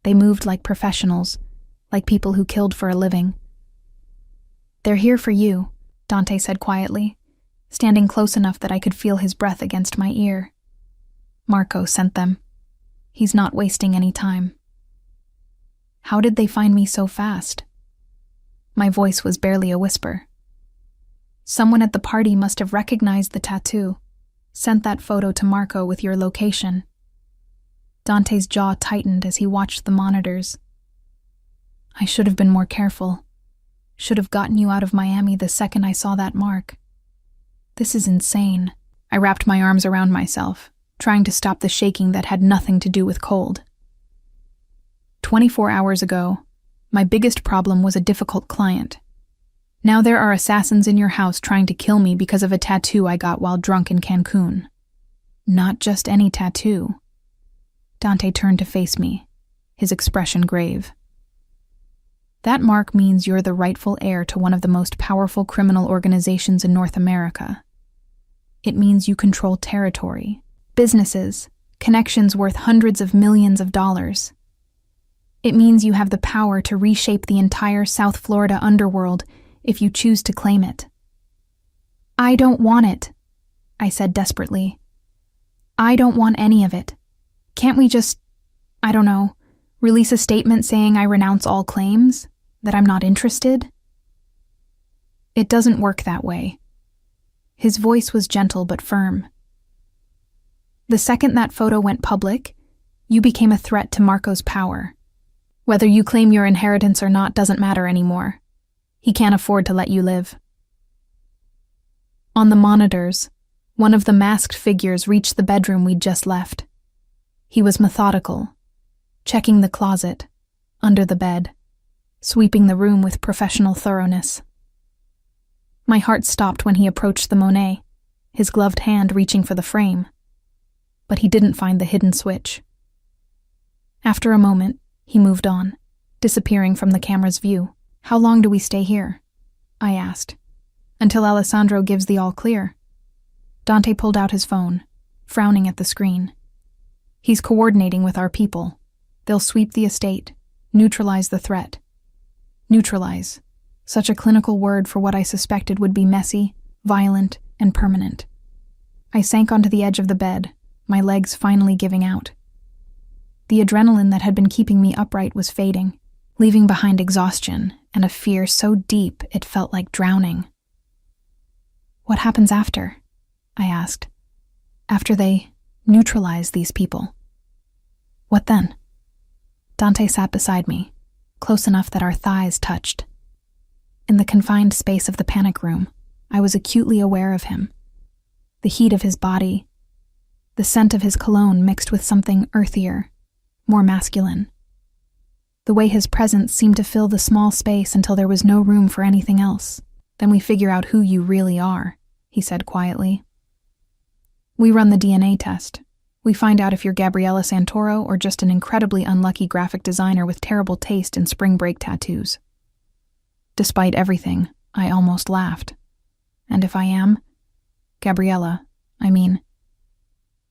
They moved like professionals, like people who killed for a living. They're here for you, Dante said quietly, standing close enough that I could feel his breath against my ear. Marco sent them. He's not wasting any time. How did they find me so fast? My voice was barely a whisper. Someone at the party must have recognized the tattoo, sent that photo to Marco with your location. Dante's jaw tightened as he watched the monitors. I should have been more careful. Should have gotten you out of Miami the second I saw that mark. This is insane. I wrapped my arms around myself, trying to stop the shaking that had nothing to do with cold. 24 hours ago, my biggest problem was a difficult client. Now there are assassins in your house trying to kill me because of a tattoo I got while drunk in Cancun. Not just any tattoo. Dante turned to face me, his expression grave. That mark means you're the rightful heir to one of the most powerful criminal organizations in North America. It means you control territory, businesses, connections worth hundreds of millions of dollars. It means you have the power to reshape the entire South Florida underworld if you choose to claim it. I don't want it, I said desperately. I don't want any of it. Can't we just, I don't know, release a statement saying I renounce all claims? That I'm not interested? It doesn't work that way. His voice was gentle but firm. The second that photo went public, you became a threat to Marco's power. Whether you claim your inheritance or not doesn't matter anymore. He can't afford to let you live. On the monitors, one of the masked figures reached the bedroom we'd just left. He was methodical, checking the closet, under the bed, sweeping the room with professional thoroughness. My heart stopped when he approached the Monet, his gloved hand reaching for the frame. But he didn't find the hidden switch. After a moment, he moved on, disappearing from the camera's view. "How long do we stay here?" I asked. "Until Alessandro gives the all clear." Dante pulled out his phone, frowning at the screen. "He's coordinating with our people. They'll sweep the estate, neutralize the threat." Neutralize. Such a clinical word for what I suspected would be messy, violent, and permanent. I sank onto the edge of the bed, my legs finally giving out. The adrenaline that had been keeping me upright was fading, leaving behind exhaustion and a fear so deep it felt like drowning. "What happens after?" I asked. "After they neutralize these people? What then?" Dante sat beside me, close enough that our thighs touched. In the confined space of the panic room, I was acutely aware of him. The heat of his body, the scent of his cologne mixed with something earthier, more masculine. The way his presence seemed to fill the small space until there was no room for anything else. "Then we figure out who you really are," he said quietly. "We run the DNA test. We find out if you're Gabriella Santoro or just an incredibly unlucky graphic designer with terrible taste in spring break tattoos." Despite everything, I almost laughed. "And if I am? Gabriella, I mean.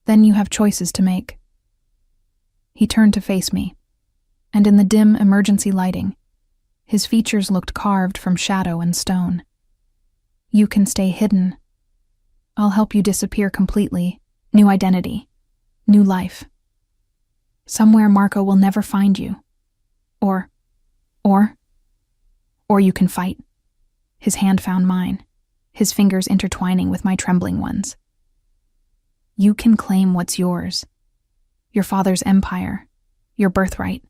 Then you have choices to make." He turned to face me, and in the dim emergency lighting, his features looked carved from shadow and stone. "You can stay hidden. I'll help you disappear completely. New identity. New life. Somewhere Marco will never find you. Or you can fight." His hand found mine, his fingers intertwining with my trembling ones. "You can claim what's yours. Your father's empire, your birthright.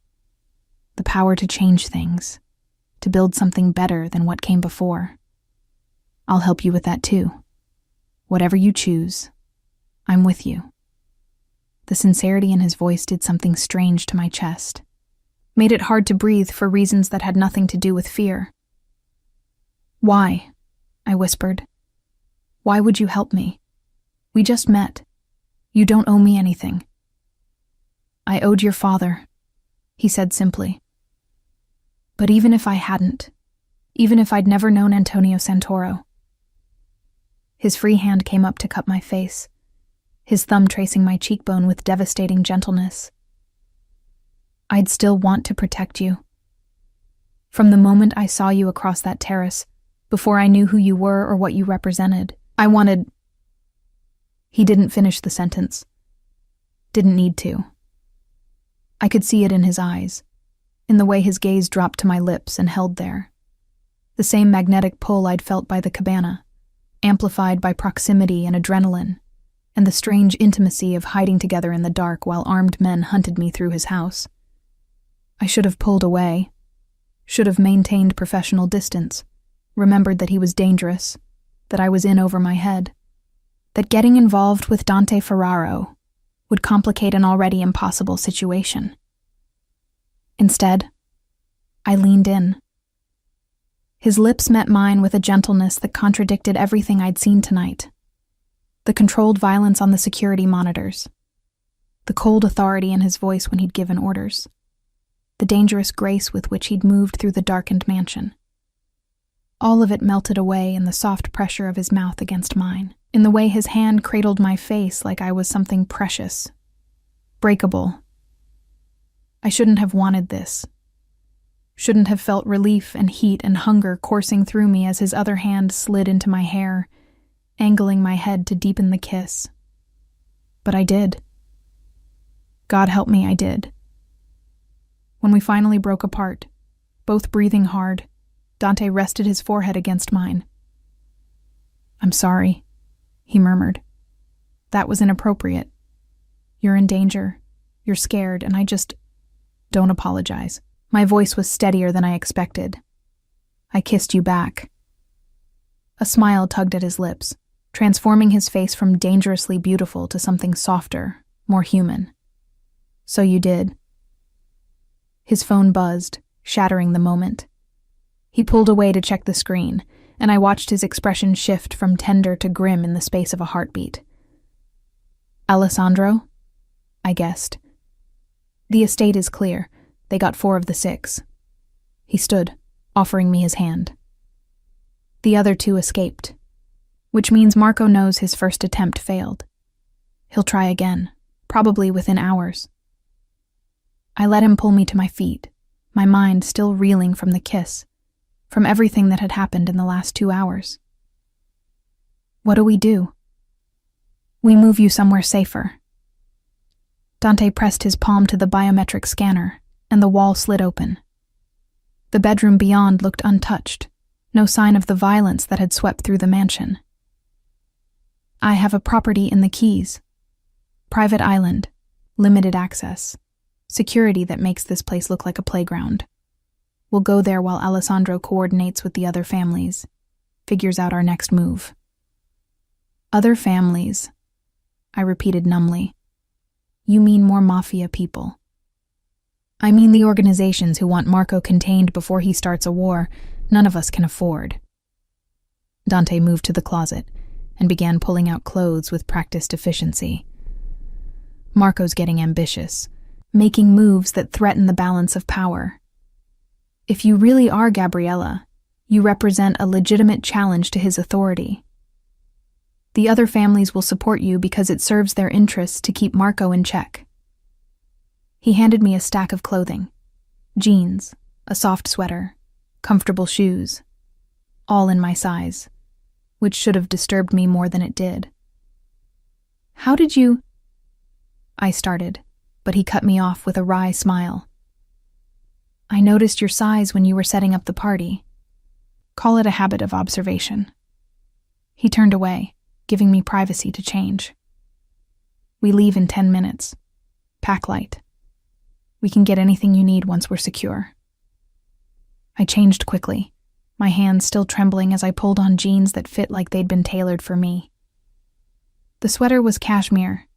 The power to change things, to build something better than what came before. I'll help you with that too. Whatever you choose, I'm with you." The sincerity in his voice did something strange to my chest, made it hard to breathe for reasons that had nothing to do with fear. "Why?" I whispered. "Why would you help me? We just met. You don't owe me anything." "I owed your father," he said simply. "But even if I hadn't, even if I'd never known Antonio Santoro." His free hand came up to cup my face, his thumb tracing my cheekbone with devastating gentleness. "I'd still want to protect you. From the moment I saw you across that terrace, before I knew who you were or what you represented, I wanted—" He didn't finish the sentence. Didn't need to. I could see it in his eyes, in the way his gaze dropped to my lips and held there. The same magnetic pull I'd felt by the cabana, amplified by proximity and adrenaline, and the strange intimacy of hiding together in the dark while armed men hunted me through his house. I should have pulled away, should have maintained professional distance, remembered that he was dangerous, that I was in over my head, that getting involved with Dante Ferraro would complicate an already impossible situation. Instead, I leaned in. His lips met mine with a gentleness that contradicted everything I'd seen tonight. The controlled violence on the security monitors, the cold authority in his voice when he'd given orders, the dangerous grace with which he'd moved through the darkened mansion. All of it melted away in the soft pressure of his mouth against mine, in the way his hand cradled my face like I was something precious, breakable. I shouldn't have wanted this. Shouldn't have felt relief and heat and hunger coursing through me as his other hand slid into my hair, angling my head to deepen the kiss. But I did. God help me, I did. When we finally broke apart, both breathing hard, Dante rested his forehead against mine. "I'm sorry," he murmured. "That was inappropriate. You're in danger. You're scared, and don't apologize." My voice was steadier than I expected. "I kissed you back." A smile tugged at his lips, transforming his face from dangerously beautiful to something softer, more human. "So you did." His phone buzzed, shattering the moment. He pulled away to check the screen, and I watched his expression shift from tender to grim in the space of a heartbeat. Alessandro? I guessed. The estate is clear. They got 4 of the 6. He stood, offering me his hand. The other 2 escaped, which means Marco knows his first attempt failed. He'll try again, probably within hours. I let him pull me to my feet, my mind still reeling from the kiss, from everything that had happened in the last 2 hours. What do we do? We move you somewhere safer. Dante pressed his palm to the biometric scanner, and the wall slid open. The bedroom beyond looked untouched, no sign of the violence that had swept through the mansion. I have a property in the Keys. Private island, limited access, security that makes this place look like a playground. We'll go there while Alessandro coordinates with the other families, figures out our next move. Other families, I repeated numbly. You mean more mafia people. I mean the organizations who want Marco contained before he starts a war none of us can afford. Dante moved to the closet and began pulling out clothes with practiced efficiency. Marco's getting ambitious, making moves that threaten the balance of power. If you really are Gabriella, you represent a legitimate challenge to his authority. The other families will support you because it serves their interests to keep Marco in check. He handed me a stack of clothing, jeans, a soft sweater, comfortable shoes, all in my size, which should have disturbed me more than it did. How did you... I started, but he cut me off with a wry smile. I noticed your size when you were setting up the party. Call it a habit of observation. He turned away, giving me privacy to change. We leave in 10 minutes. Pack light. We can get anything you need once we're secure. I changed quickly, my hands still trembling as I pulled on jeans that fit like they'd been tailored for me. The sweater was cashmere,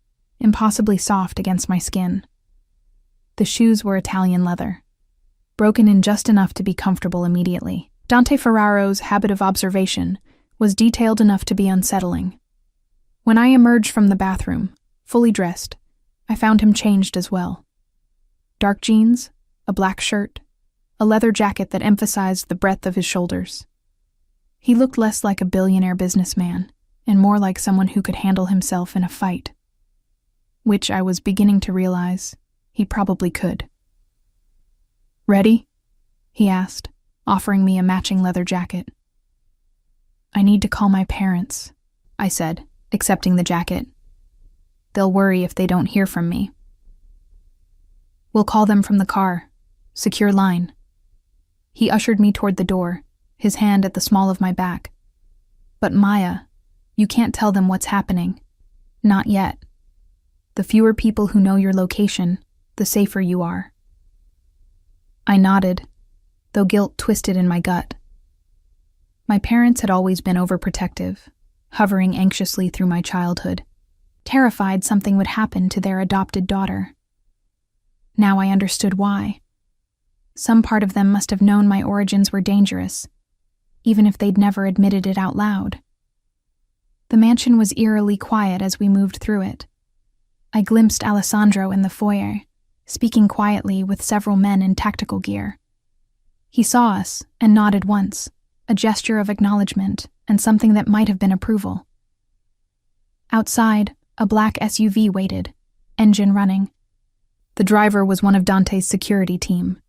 impossibly soft against my skin. The shoes were Italian leather, broken in just enough to be comfortable immediately. Dante Ferraro's habit of observation was detailed enough to be unsettling. When I emerged from the bathroom, fully dressed, I found him changed as well. Dark jeans, a black shirt, a leather jacket that emphasized the breadth of his shoulders. He looked less like a billionaire businessman and more like someone who could handle himself in a fight, which I was beginning to realize he probably could. Ready? He asked, offering me a matching leather jacket. I need to call my parents, I said, accepting the jacket. They'll worry if they don't hear from me. We'll call them from the car. Secure line. He ushered me toward the door, his hand at the small of my back. But Maya, you can't tell them what's happening. Not yet. The fewer people who know your location, the safer you are. I nodded, though guilt twisted in my gut. My parents had always been overprotective, hovering anxiously through my childhood, terrified something would happen to their adopted daughter. Now I understood why. Some part of them must have known my origins were dangerous, even if they'd never admitted it out loud. The mansion was eerily quiet as we moved through it. I glimpsed Alessandro in the foyer, speaking quietly with several men in tactical gear. He saw us and nodded once, a gesture of acknowledgement and something that might have been approval. Outside, a black SUV waited, engine running. The driver was one of Dante's security team,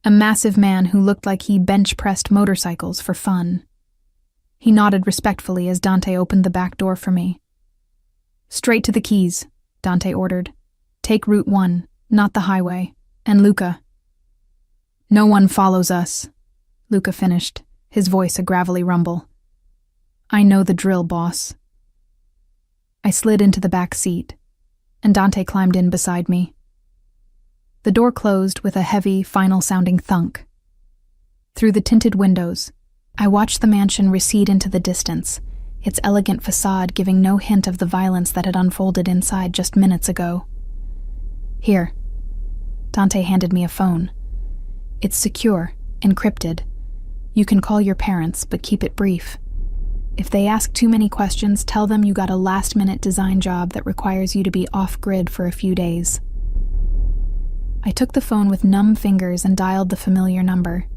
a massive man who looked like he bench-pressed motorcycles for fun. He nodded respectfully as Dante opened the back door for me. Straight to the Keys, Dante ordered. Take Route 1, not the highway, and Luca. No one follows us, Luca finished, his voice a gravelly rumble. I know the drill, boss. I slid into the back seat, and Dante climbed in beside me. The door closed with a heavy, final-sounding thunk. Through the tinted windows, I watched the mansion recede into the distance, its elegant facade giving no hint of the violence that had unfolded inside just minutes ago. Here. Dante handed me a phone. It's secure, encrypted. You can call your parents, but keep it brief. If they ask too many questions, tell them you got a last-minute design job that requires you to be off-grid for a few days. I took the phone with numb fingers and dialed the familiar number.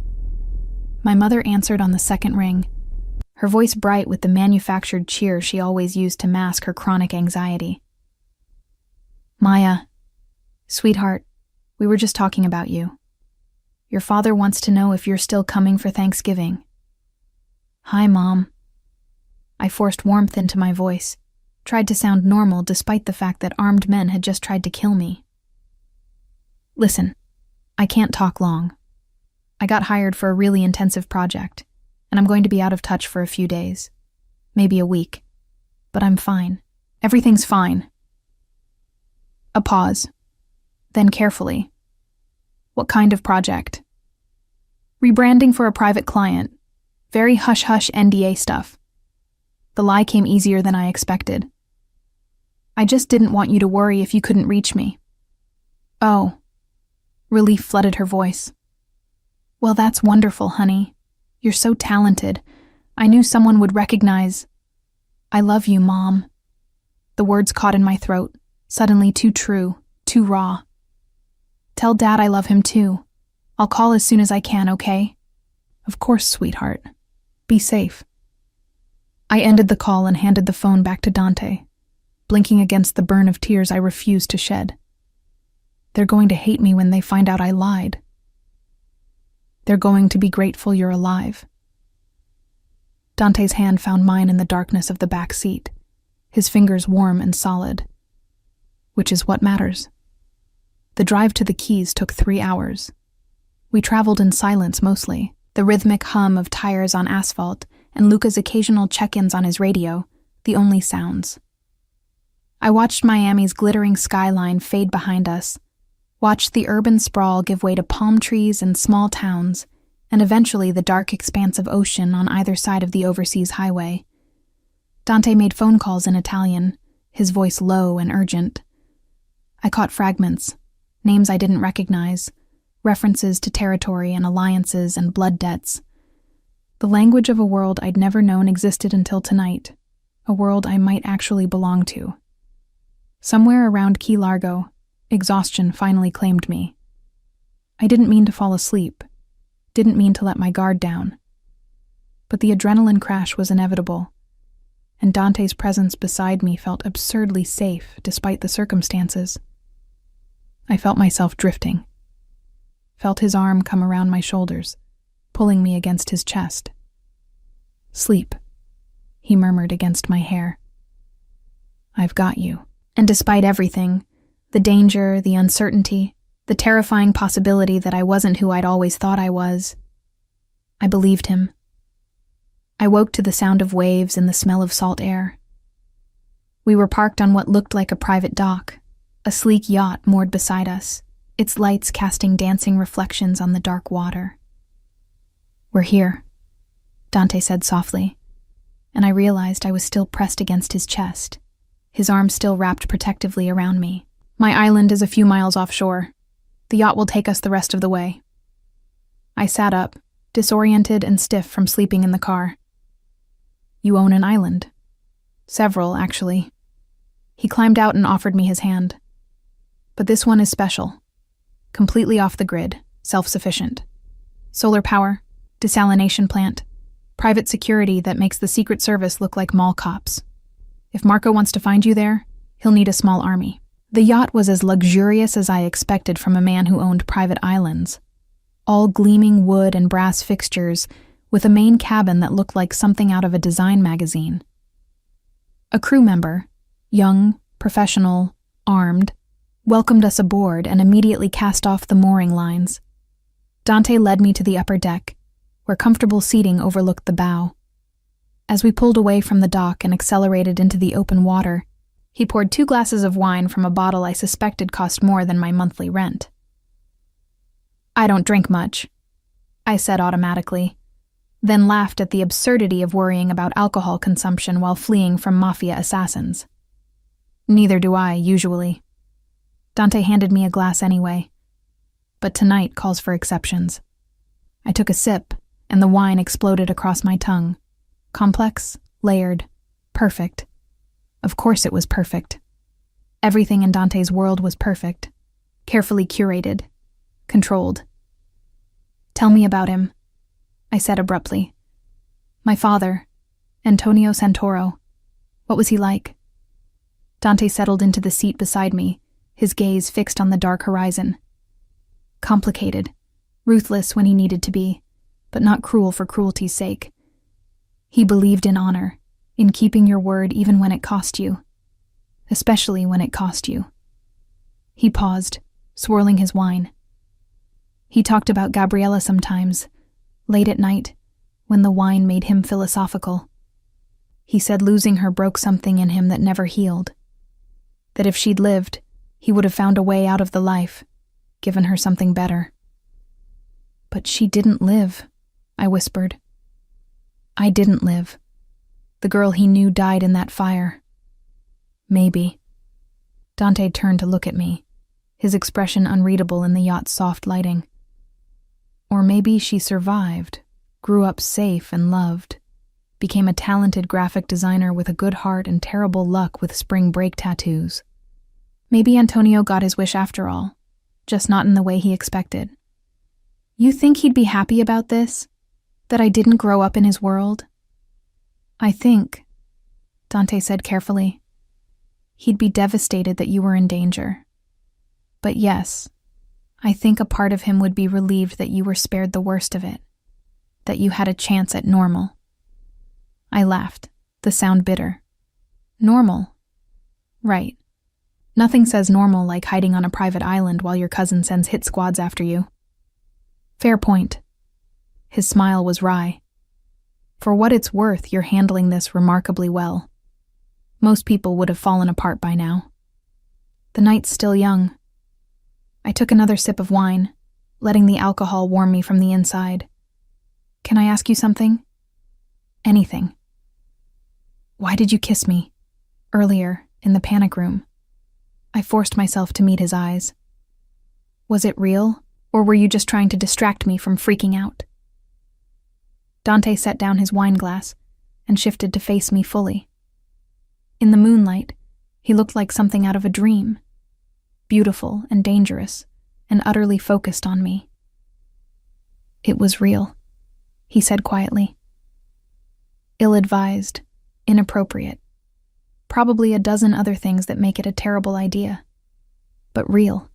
My mother answered on the second ring, her voice bright with the manufactured cheer she always used to mask her chronic anxiety. "Maya, sweetheart, we were just talking about you. Your father wants to know if you're still coming for Thanksgiving." "Hi, Mom." I forced warmth into my voice, tried to sound normal despite the fact that armed men had just tried to kill me. "Listen, I can't talk long. I got hired for a really intensive project, and I'm going to be out of touch for a few days, maybe a week. But I'm fine. Everything's fine." A pause. Then carefully. "What kind of project?" "Rebranding for a private client. Very hush-hush NDA stuff." The lie came easier than I expected. "I just didn't want you to worry if you couldn't reach me." "Oh." Relief flooded her voice. "Well, that's wonderful, honey. You're so talented. I knew someone would recognize." "I love you, Mom." The words caught in my throat, suddenly too true, too raw. "Tell Dad I love him too. I'll call as soon as I can, okay?" "Of course, sweetheart. Be safe." I ended the call and handed the phone back to Dante, blinking against the burn of tears I refused to shed. They're going to hate me when they find out I lied. They're going to be grateful you're alive. Dante's hand found mine in the darkness of the back seat, his fingers warm and solid. Which is what matters. The drive to the Keys took 3 hours. We traveled in silence mostly, the rhythmic hum of tires on asphalt and Luca's occasional check-ins on his radio, the only sounds. I watched Miami's glittering skyline fade behind us, watched the urban sprawl give way to palm trees and small towns, and eventually the dark expanse of ocean on either side of the overseas highway. Dante made phone calls in Italian, his voice low and urgent. I caught fragments, names I didn't recognize, references to territory and alliances and blood debts. The language of a world I'd never known existed until tonight, a world I might actually belong to. Somewhere around Key Largo, exhaustion finally claimed me. I didn't mean to fall asleep, didn't mean to let my guard down. But the adrenaline crash was inevitable, and Dante's presence beside me felt absurdly safe despite the circumstances. I felt myself drifting, felt his arm come around my shoulders, pulling me against his chest. "Sleep," he murmured against my hair. "I've got you." And despite everything, the danger, the uncertainty, the terrifying possibility that I wasn't who I'd always thought I was, I believed him. I woke to the sound of waves and the smell of salt air. We were parked on what looked like a private dock, a sleek yacht moored beside us, its lights casting dancing reflections on the dark water. "We're here," Dante said softly, and I realized I was still pressed against his chest, his arm still wrapped protectively around me. "My island is a few miles offshore. The yacht will take us the rest of the way." I sat up, disoriented and stiff from sleeping in the car. "You own an island." "Several, actually." He climbed out and offered me his hand. "But this one is special. Completely off the grid, self-sufficient. Solar power, desalination plant, private security that makes the Secret Service look like mall cops. If Marco wants to find you there, he'll need a small army." The yacht was as luxurious as I expected from a man who owned private islands. All gleaming wood and brass fixtures, with a main cabin that looked like something out of a design magazine. A crew member, young, professional, armed, welcomed us aboard and immediately cast off the mooring lines. Dante led me to the upper deck, where comfortable seating overlooked the bow. As we pulled away from the dock and accelerated into the open water, he poured 2 glasses of wine from a bottle I suspected cost more than my monthly rent. "I don't drink much," I said automatically, then laughed at the absurdity of worrying about alcohol consumption while fleeing from mafia assassins. "Neither do I, usually." Dante handed me a glass anyway, but tonight calls for exceptions. I took a sip, and the wine exploded across my tongue. Complex, layered, perfect. Of course it was perfect. Everything in Dante's world was perfect, carefully curated, controlled. "Tell me about him," I said abruptly. "My father, Antonio Santoro. What was he like?" Dante settled into the seat beside me, his gaze fixed on the dark horizon. Complicated, ruthless when he needed to be, but not cruel for cruelty's sake. He believed in honor, in keeping your word even when it cost you, especially when it cost you. He paused, swirling his wine. He talked about Gabriella sometimes, late at night, when the wine made him philosophical. He said losing her broke something in him that never healed. That if she'd lived, he would have found a way out of the life, given her something better. "But she didn't live," I whispered. "I didn't live. The girl he knew died in that fire." "Maybe." Dante turned to look at me, his expression unreadable in the yacht's soft lighting. "Or maybe she survived, grew up safe and loved, became a talented graphic designer with a good heart and terrible luck with spring break tattoos. Maybe Antonio got his wish after all, just not in the way he expected." "You think he'd be happy about this? That I didn't grow up in his world?" "I think," Dante said carefully, "he'd be devastated that you were in danger. But yes, I think a part of him would be relieved that you were spared the worst of it, that you had a chance at normal." I laughed, the sound bitter. "Normal? Right. Nothing says normal like hiding on a private island while your cousin sends hit squads after you." "Fair point." His smile was wry. "For what it's worth, you're handling this remarkably well. Most people would have fallen apart by now. The night's still young." I took another sip of wine, letting the alcohol warm me from the inside. "Can I ask you something?" "Anything." "Why did you kiss me? Earlier, in the panic room?" I forced myself to meet his eyes. "Was it real, or were you just trying to distract me from freaking out?" Dante set down his wine glass and shifted to face me fully. In the moonlight, he looked like something out of a dream, beautiful and dangerous, and utterly focused on me. "It was real," he said quietly. "Ill-advised, inappropriate, probably a dozen other things that make it a terrible idea, but real."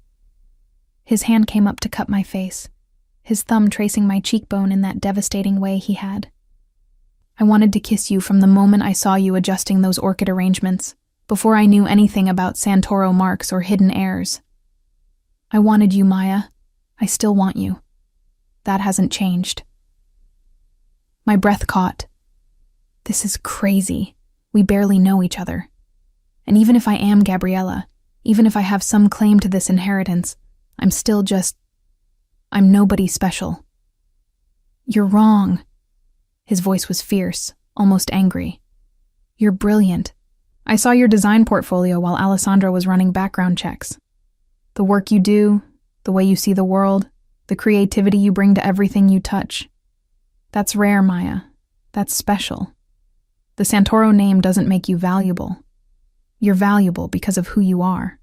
His hand came up to cut my face, his thumb tracing my cheekbone in that devastating way he had. "I wanted to kiss you from the moment I saw you adjusting those orchid arrangements, before I knew anything about Santoro marks or hidden heirs. I wanted you, Maya. I still want you. That hasn't changed." My breath caught. This is crazy. We barely know each other. And even if I am Gabriella, even if I have some claim to this inheritance, I'm still just... I'm nobody special. "You're wrong." His voice was fierce, almost angry. "You're brilliant. I saw your design portfolio while Alessandra was running background checks. The work you do, the way you see the world, the creativity you bring to everything you touch. That's rare, Maya. That's special. The Santoro name doesn't make you valuable. You're valuable because of who you are."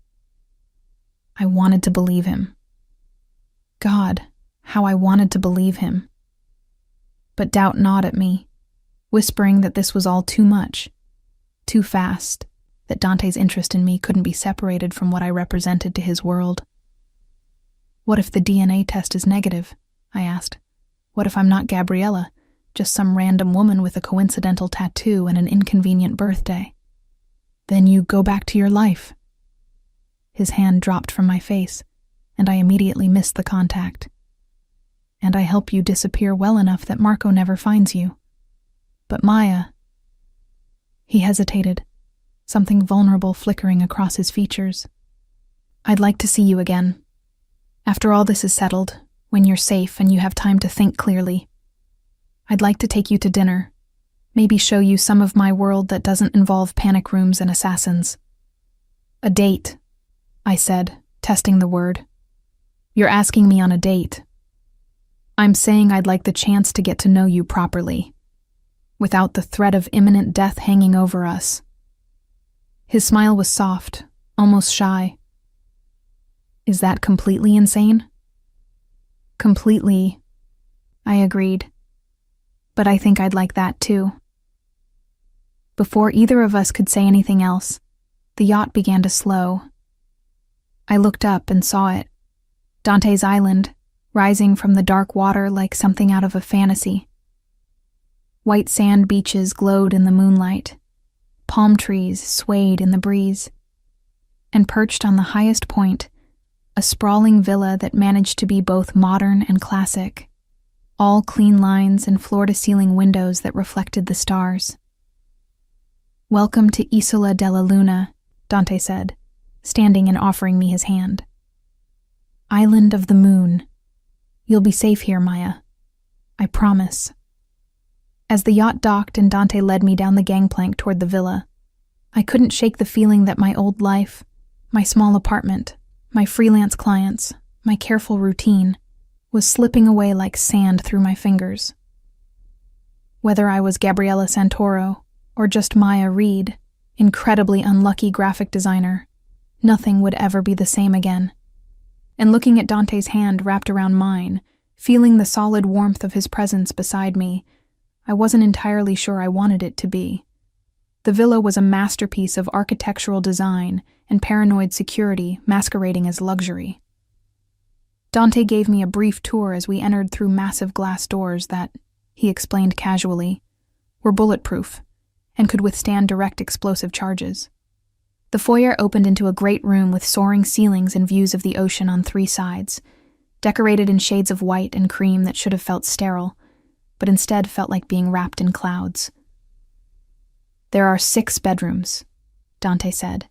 I wanted to believe him. God, how I wanted to believe him. But doubt gnawed at me, whispering that this was all too much, too fast, that Dante's interest in me couldn't be separated from what I represented to his world. "What if the DNA test is negative?" I asked. "What if I'm not Gabriella, just some random woman with a coincidental tattoo and an inconvenient birthday?" "Then you go back to your life." His hand dropped from my face, and I immediately missed the contact. "And I help you disappear well enough that Marco never finds you. But Maya..." He hesitated, something vulnerable flickering across his features. "I'd like to see you again. After all this is settled, when you're safe and you have time to think clearly. I'd like to take you to dinner, maybe show you some of my world that doesn't involve panic rooms and assassins." "A date," I said, testing the word. "You're asking me on a date." I'm saying I'd like the chance to get to know you properly, without the threat of imminent death hanging over us. His smile was soft, almost shy. Is that completely insane? Completely, I agreed. But I think I'd like that too. Before either of us could say anything else, the yacht began to slow. I looked up and saw it, Dante's Island, rising from the dark water like something out of a fantasy. White sand beaches glowed in the moonlight. Palm trees swayed in the breeze. And perched on the highest point, a sprawling villa that managed to be both modern and classic, all clean lines and floor-to-ceiling windows that reflected the stars. "Welcome to Isola della Luna," Dante said, standing and offering me his hand. "Island of the Moon. You'll be safe here, Maya. I promise." As the yacht docked and Dante led me down the gangplank toward the villa, I couldn't shake the feeling that my old life, my small apartment, my freelance clients, my careful routine, was slipping away like sand through my fingers. Whether I was Gabriella Santoro or just Maya Reed, incredibly unlucky graphic designer, nothing would ever be the same again. And looking at Dante's hand wrapped around mine, feeling the solid warmth of his presence beside me, I wasn't entirely sure I wanted it to be. The villa was a masterpiece of architectural design and paranoid security masquerading as luxury. Dante gave me a brief tour as we entered through massive glass doors that, he explained casually, were bulletproof and could withstand direct explosive charges. The foyer opened into a great room with soaring ceilings and views of the ocean on 3 sides, decorated in shades of white and cream that should have felt sterile, but instead felt like being wrapped in clouds. "There are 6 bedrooms," Dante said,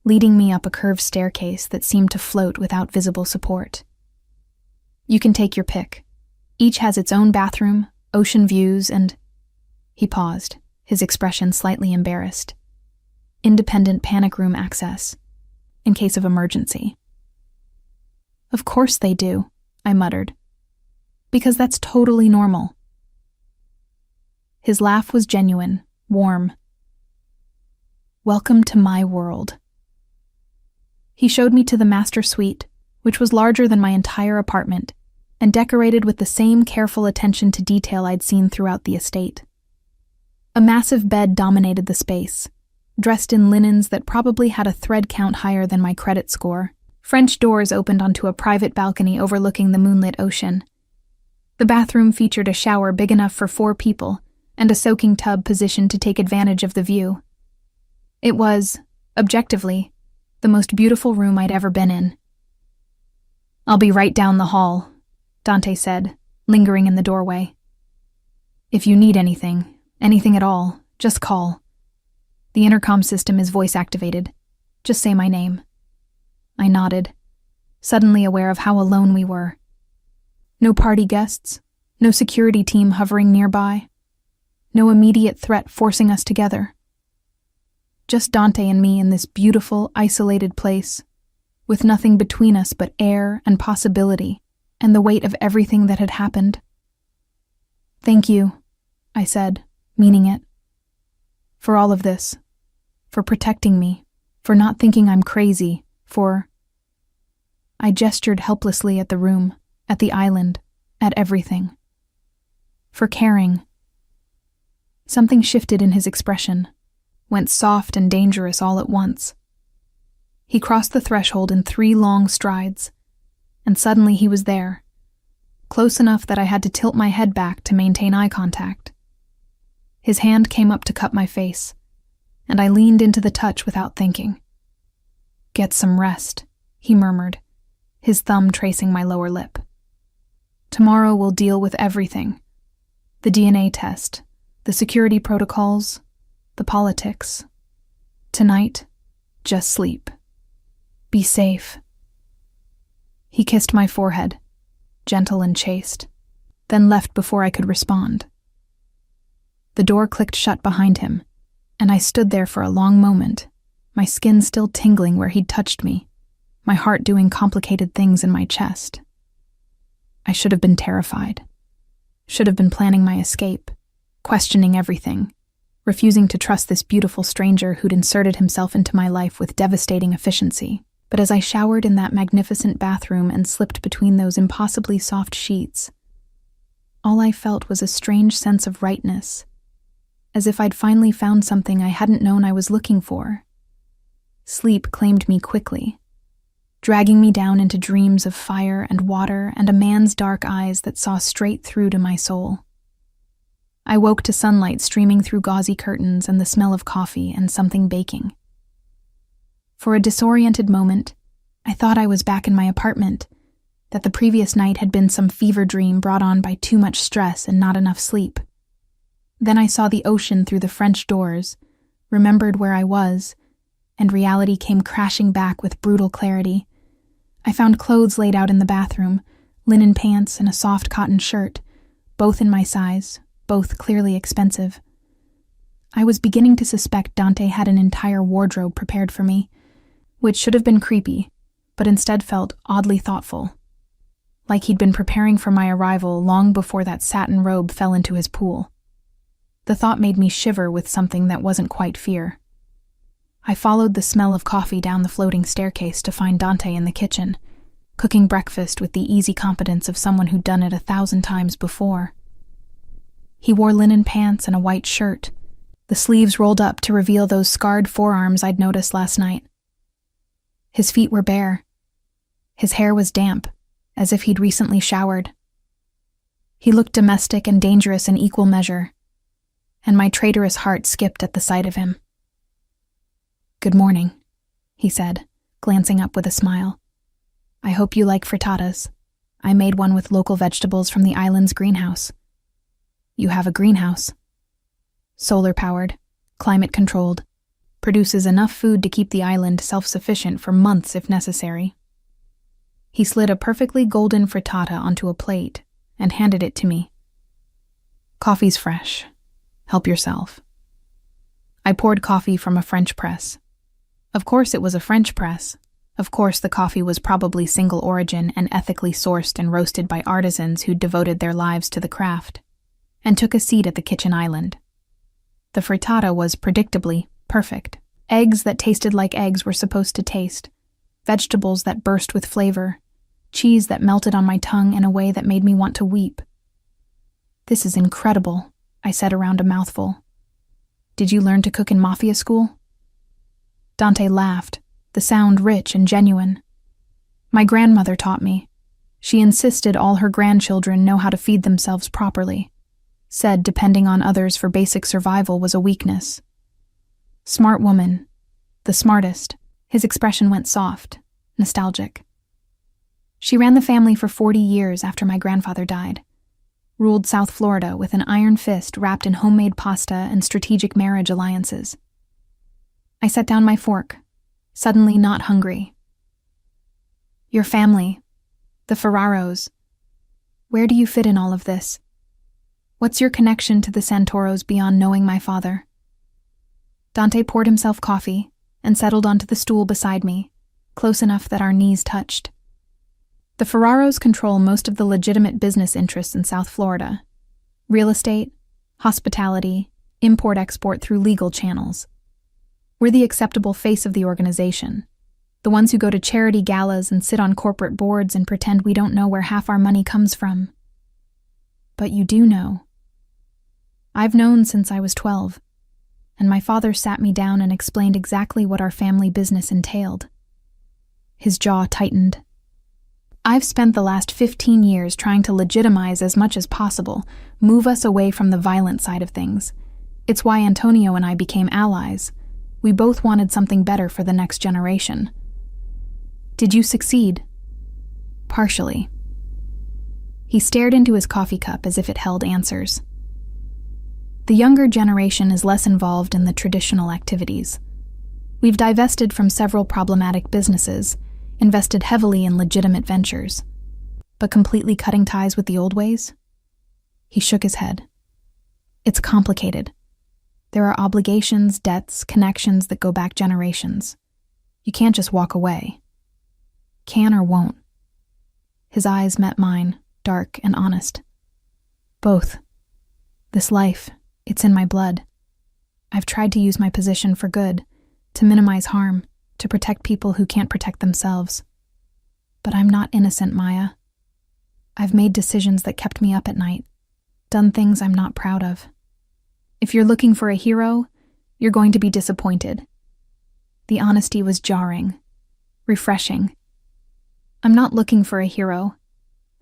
leading me up a curved staircase that seemed to float without visible support. "You can take your pick. Each has its own bathroom, ocean views, and—" He paused, his expression slightly embarrassed. "Independent panic room access, in case of emergency." "Of course they do," I muttered. "Because that's totally normal." His laugh was genuine, warm. "Welcome to my world." He showed me to the master suite, which was larger than my entire apartment, and decorated with the same careful attention to detail I'd seen throughout the estate. A massive bed dominated the space, dressed in linens that probably had a thread count higher than my credit score. French doors opened onto a private balcony overlooking the moonlit ocean. The bathroom featured a shower big enough for 4 people, and a soaking tub positioned to take advantage of the view. It was, objectively, the most beautiful room I'd ever been in. "I'll be right down the hall," Dante said, lingering in the doorway. "If you need anything at all, just call. The intercom system is voice-activated. Just say my name." I nodded, suddenly aware of how alone we were. No party guests, no security team hovering nearby, no immediate threat forcing us together. Just Dante and me in this beautiful, isolated place, with nothing between us but air and possibility, and the weight of everything that had happened. "Thank you," I said, meaning it. "For all of this. For protecting me. For not thinking I'm crazy. For—" I gestured helplessly at the room, at the island, at everything. "For caring." Something shifted in his expression, went soft and dangerous all at once. He crossed the threshold in 3 long strides, and suddenly he was there, close enough that I had to tilt my head back to maintain eye contact. His hand came up to cup my face, and I leaned into the touch without thinking. "Get some rest," he murmured, his thumb tracing my lower lip. "Tomorrow we'll deal with everything. The DNA test, the security protocols, the politics. Tonight, just sleep. Be safe." He kissed my forehead, gentle and chaste, then left before I could respond. The door clicked shut behind him, and I stood there for a long moment, my skin still tingling where he'd touched me, my heart doing complicated things in my chest. I should have been terrified. Should have been planning my escape, questioning everything, refusing to trust this beautiful stranger who'd inserted himself into my life with devastating efficiency. But as I showered in that magnificent bathroom and slipped between those impossibly soft sheets, all I felt was a strange sense of rightness, as if I'd finally found something I hadn't known I was looking for. Sleep claimed me quickly, dragging me down into dreams of fire and water and a man's dark eyes that saw straight through to my soul. I woke to sunlight streaming through gauzy curtains and the smell of coffee and something baking. For a disoriented moment, I thought I was back in my apartment, that the previous night had been some fever dream brought on by too much stress and not enough sleep. Then I saw the ocean through the French doors, remembered where I was, and reality came crashing back with brutal clarity. I found clothes laid out in the bathroom, linen pants and a soft cotton shirt, both in my size, both clearly expensive. I was beginning to suspect Dante had an entire wardrobe prepared for me, which should have been creepy, but instead felt oddly thoughtful, like he'd been preparing for my arrival long before that satin robe fell into his pool. The thought made me shiver with something that wasn't quite fear. I followed the smell of coffee down the floating staircase to find Dante in the kitchen, cooking breakfast with the easy competence of someone who'd done it 1,000 times before. He wore linen pants and a white shirt, the sleeves rolled up to reveal those scarred forearms I'd noticed last night. His feet were bare. His hair was damp, as if he'd recently showered. He looked domestic and dangerous in equal measure, and my traitorous heart skipped at the sight of him. "Good morning," he said, glancing up with a smile. "I hope you like frittatas. I made one with local vegetables from the island's greenhouse." "You have a greenhouse?" "Solar-powered, climate-controlled. Produces enough food to keep the island self-sufficient for months if necessary." He slid a perfectly golden frittata onto a plate and handed it to me. "Coffee's fresh. Help yourself." I poured coffee from a French press. Of course it was a French press. Of course the coffee was probably single origin and ethically sourced and roasted by artisans who'd devoted their lives to the craft, and took a seat at the kitchen island. The frittata was predictably perfect. Eggs that tasted like eggs were supposed to taste, vegetables that burst with flavor, cheese that melted on my tongue in a way that made me want to weep. "This is incredible," I said around a mouthful. "Did you learn to cook in Mafia school?" Dante laughed, the sound rich and genuine. "My grandmother taught me. She insisted all her grandchildren know how to feed themselves properly. Said depending on others for basic survival was a weakness. Smart woman. The smartest." His expression went soft, nostalgic. "She ran the family for 40 years after my grandfather died. Ruled South Florida with an iron fist wrapped in homemade pasta and strategic marriage alliances." I set down my fork, suddenly not hungry. "Your family, the Ferraros. Where do you fit in all of this? What's your connection to the Santoros beyond knowing my father?" Dante poured himself coffee and settled onto the stool beside me, close enough that our knees touched. "The Ferraros control most of the legitimate business interests in South Florida. Real estate, hospitality, import-export through legal channels. We're the acceptable face of the organization, the ones who go to charity galas and sit on corporate boards and pretend we don't know where half our money comes from." "But you do know." "I've known since I was 12, and my father sat me down and explained exactly what our family business entailed." His jaw tightened. "I've spent the last 15 years trying to legitimize as much as possible, move us away from the violent side of things. It's why Antonio and I became allies. We both wanted something better for the next generation." "Did you succeed?" "Partially." He stared into his coffee cup as if it held answers. "The younger generation is less involved in the traditional activities. We've divested from several problematic businesses, invested heavily in legitimate ventures. But completely cutting ties with the old ways?" He shook his head. "It's complicated. There are obligations, debts, connections that go back generations. You can't just walk away. Can or won't." His eyes met mine, dark and honest. Both. This life, it's in my blood. I've tried to use my position for good, to minimize harm, to protect people who can't protect themselves. But I'm not innocent, Maya. I've made decisions that kept me up at night, done things I'm not proud of. If you're looking for a hero, you're going to be disappointed. The honesty was jarring, refreshing. I'm not looking for a hero.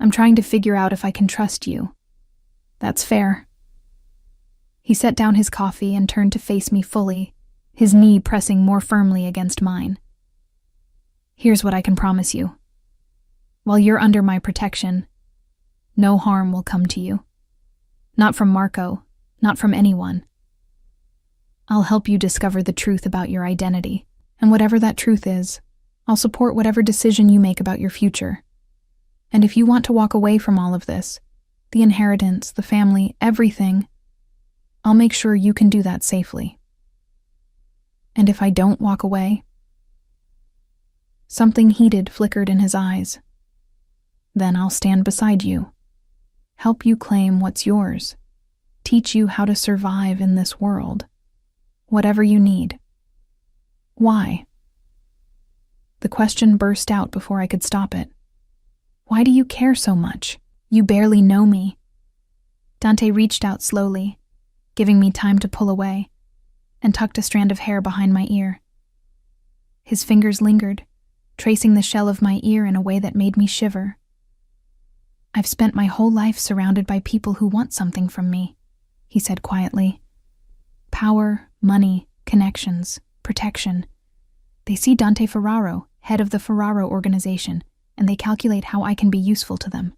I'm trying to figure out if I can trust you. That's fair. He set down his coffee and turned to face me fully, his knee pressing more firmly against mine. Here's what I can promise you. While you're under my protection, no harm will come to you. Not from Marco, not from anyone. I'll help you discover the truth about your identity, and whatever that truth is, I'll support whatever decision you make about your future. And if you want to walk away from all of this, the inheritance, the family, everything, I'll make sure you can do that safely. And if I don't walk away? Something heated flickered in his eyes. Then I'll stand beside you, help you claim what's yours, teach you how to survive in this world, whatever you need. Why? The question burst out before I could stop it. Why do you care so much? You barely know me. Dante reached out slowly, giving me time to pull away, and tucked a strand of hair behind my ear. His fingers lingered, tracing the shell of my ear in a way that made me shiver. I've spent my whole life surrounded by people who want something from me, he said quietly. Power, money, connections, protection. They see Dante Ferraro, head of the Ferraro organization, and they calculate how I can be useful to them.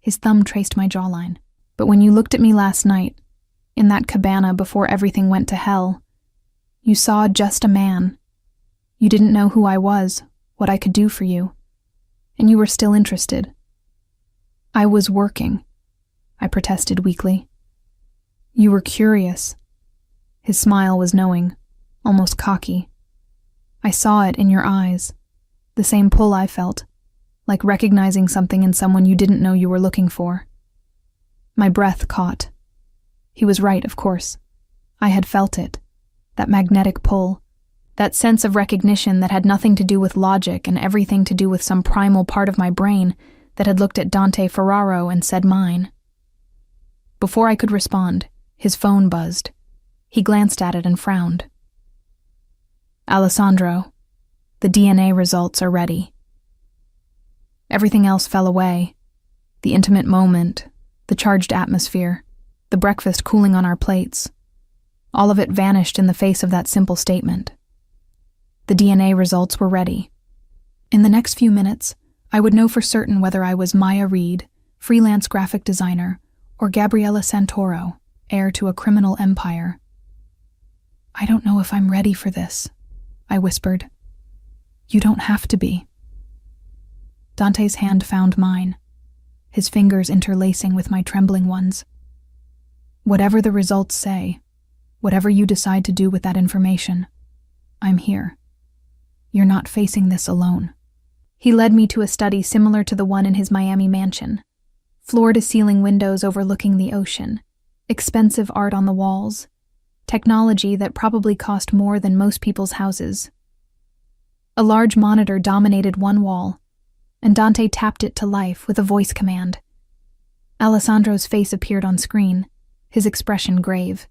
His thumb traced my jawline. But when you looked at me last night, in that cabana before everything went to hell, you saw just a man. You didn't know who I was, what I could do for you, and you were still interested. I was working, I protested weakly. You were curious. His smile was knowing, almost cocky. I saw it in your eyes, the same pull I felt, like recognizing something in someone you didn't know you were looking for. My breath caught. He was right, of course. I had felt it, that magnetic pull, that sense of recognition that had nothing to do with logic and everything to do with some primal part of my brain that had looked at Dante Ferraro and said mine. Before I could respond, his phone buzzed. He glanced at it and frowned. Alessandro, the DNA results are ready. Everything else fell away. The intimate moment, the charged atmosphere, the breakfast cooling on our plates. All of it vanished in the face of that simple statement. The DNA results were ready. In the next few minutes, I would know for certain whether I was Maya Reed, freelance graphic designer, or Gabriella Santoro, heir to a criminal empire. I don't know if I'm ready for this, I whispered. You don't have to be. Dante's hand found mine, his fingers interlacing with my trembling ones. Whatever the results say, whatever you decide to do with that information, I'm here. You're not facing this alone. He led me to a study similar to the one in his Miami mansion. Floor-to-ceiling windows overlooking the ocean, expensive art on the walls, technology that probably cost more than most people's houses. A large monitor dominated one wall, and Dante tapped it to life with a voice command. Alessandro's face appeared on screen, his expression grave.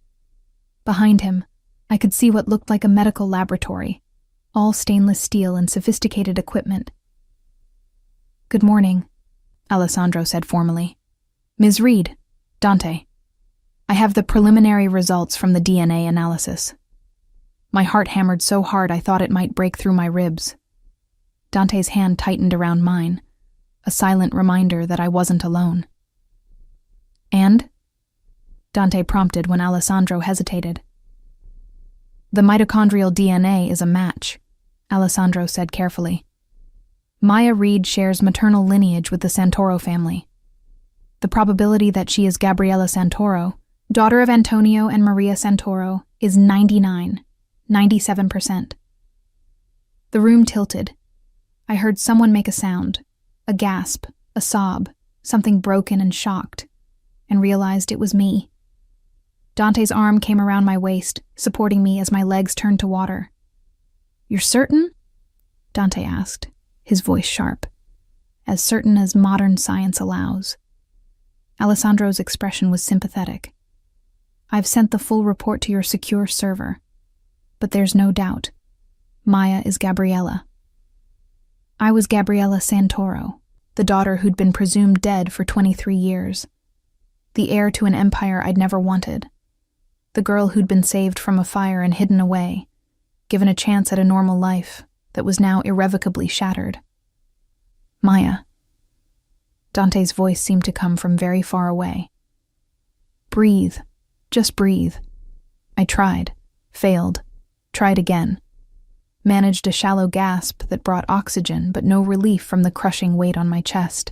Behind him, I could see what looked like a medical laboratory, all stainless steel and sophisticated equipment. Good morning, Alessandro said formally. Ms. Reed, Dante. I have the preliminary results from the DNA analysis. My heart hammered so hard I thought it might break through my ribs. Dante's hand tightened around mine, a silent reminder that I wasn't alone. And? Dante prompted when Alessandro hesitated. The mitochondrial DNA is a match, Alessandro said carefully. Maya Reed shares maternal lineage with the Santoro family. The probability that she is Gabriella Santoro, daughter of Antonio and Maria Santoro, is 97%. The room tilted. I heard someone make a sound, a gasp, a sob, something broken and shocked. and realized it was me. Dante's arm came around my waist, supporting me as my legs turned to water. "You're certain?" Dante asked, his voice sharp. "As certain as modern science allows." Alessandro's expression was sympathetic. "I've sent the full report to your secure server. But there's no doubt. Maya is Gabriella." I was Gabriella Santoro, the daughter who'd been presumed dead for 23 years. The heir to an empire I'd never wanted. The girl who'd been saved from a fire and hidden away, given a chance at a normal life that was now irrevocably shattered. "Maya." Dante's voice seemed to come from very far away. "Breathe. Just breathe." I tried, failed, tried again. Managed a shallow gasp that brought oxygen but no relief from the crushing weight on my chest.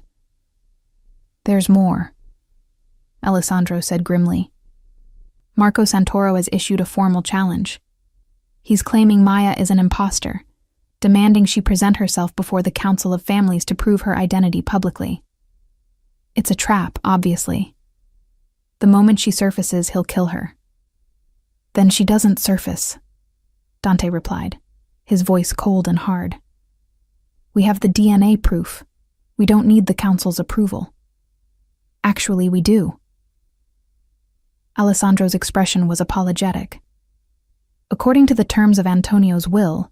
"There's more," Alessandro said grimly. "Marco Santoro has issued a formal challenge. He's claiming Maya is an imposter, demanding she present herself before the Council of Families to prove her identity publicly. It's a trap, obviously. The moment she surfaces, he'll kill her." "Then she doesn't surface," Dante replied, his voice cold and hard. "We have the DNA proof. We don't need the Council's approval." "Actually, we do." Alessandro's expression was apologetic. "According to the terms of Antonio's will,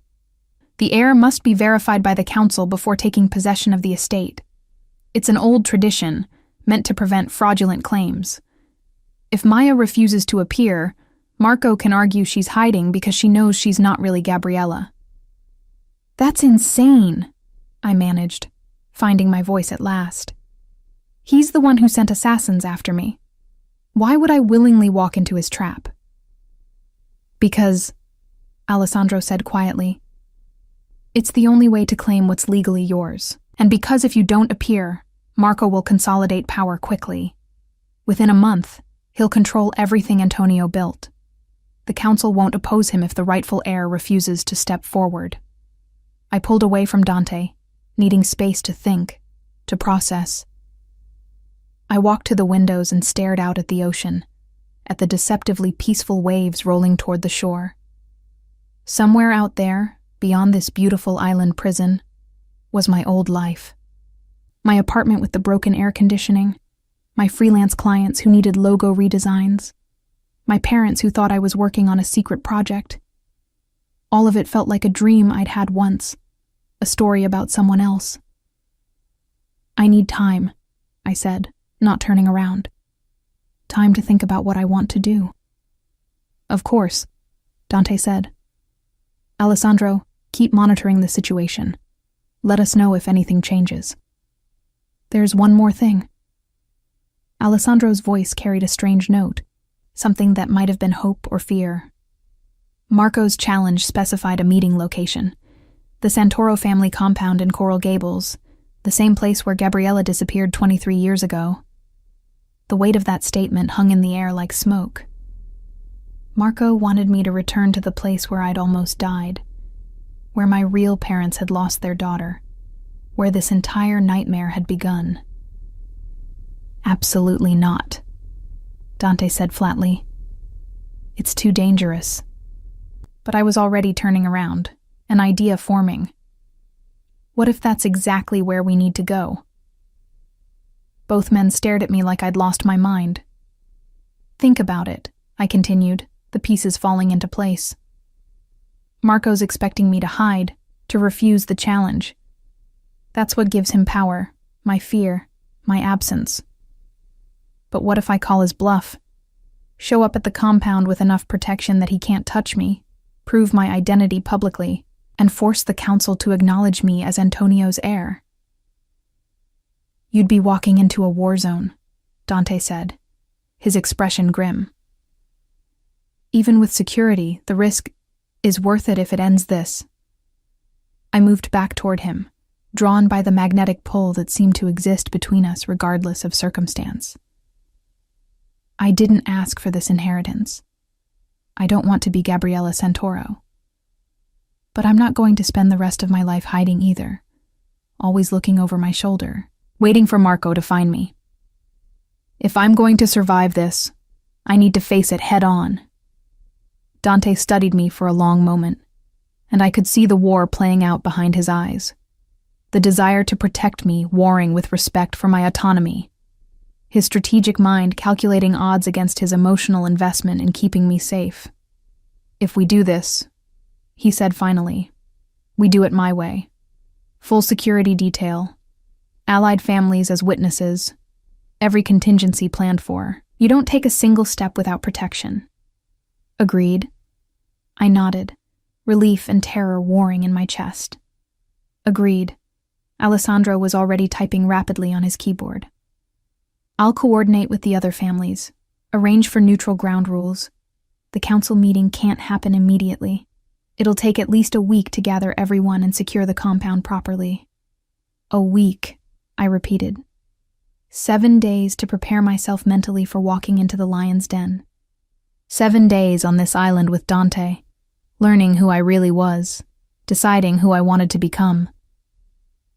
the heir must be verified by the Council before taking possession of the estate. It's an old tradition, meant to prevent fraudulent claims. If Maya refuses to appear, Marco can argue she's hiding because she knows she's not really Gabriella." "That's insane," I managed, finding my voice at last. "He's the one who sent assassins after me. Why would I willingly walk into his trap?" "Because," Alessandro said quietly, "it's the only way to claim what's legally yours. And because if you don't appear, Marco will consolidate power quickly. Within a month, he'll control everything Antonio built. The Council won't oppose him if the rightful heir refuses to step forward." I pulled away from Dante, needing space to think, to process. I walked to the windows and stared out at the ocean, at the deceptively peaceful waves rolling toward the shore. Somewhere out there, beyond this beautiful island prison, was my old life. My apartment with the broken air conditioning, my freelance clients who needed logo redesigns, my parents who thought I was working on a secret project. All of it felt like a dream I'd had once, a story about someone else. "I need time," I said, not turning around. "Time to think about what I want to do." "Of course," Dante said. "Alessandro, keep monitoring the situation. Let us know if anything changes." "There's one more thing." Alessandro's voice carried a strange note, something that might have been hope or fear. Marco's challenge specified a meeting location, the Santoro family compound in Coral Gables, the same place where Gabriella disappeared 23 years ago. The weight of that statement hung in the air like smoke. Marco wanted me to return to the place where I'd almost died, where my real parents had lost their daughter, where this entire nightmare had begun. "Absolutely not," Dante said flatly. "It's too dangerous." But I was already turning around, an idea forming. What if that's exactly where we need to go? Both men stared at me like I'd lost my mind. "Think about it," I continued, the pieces falling into place. "Marco's expecting me to hide, to refuse the challenge. That's what gives him power, my fear, my absence. But what if I call his bluff? Show up at the compound with enough protection that he can't touch me, prove my identity publicly, and force the Council to acknowledge me as Antonio's heir?" "You'd be walking into a war zone," Dante said, his expression grim. "Even with security, the risk is worth it if it ends this." I moved back toward him, drawn by the magnetic pull that seemed to exist between us regardless of circumstance. "I didn't ask for this inheritance. I don't want to be Gabriella Santoro. But I'm not going to spend the rest of my life hiding either, always looking over my shoulder, waiting for Marco to find me." If I'm going to survive this, I need to face it head on. Dante studied me for a long moment, and I could see the war playing out behind his eyes. The desire to protect me warring with respect for my autonomy. His strategic mind calculating odds against his emotional investment in keeping me safe. If we do this, he said finally, we do it my way. Full security detail, allied families as witnesses, every contingency planned for. You don't take a single step without protection. Agreed. I nodded, relief and terror warring in my chest. Agreed. Alessandro was already typing rapidly on his keyboard. I'll coordinate with the other families, arrange for neutral ground rules. The council meeting can't happen immediately. It'll take at least a week to gather everyone and secure the compound properly. A week, I repeated. 7 days to prepare myself mentally for walking into the lion's den. 7 days on this island with Dante, learning who I really was, deciding who I wanted to become.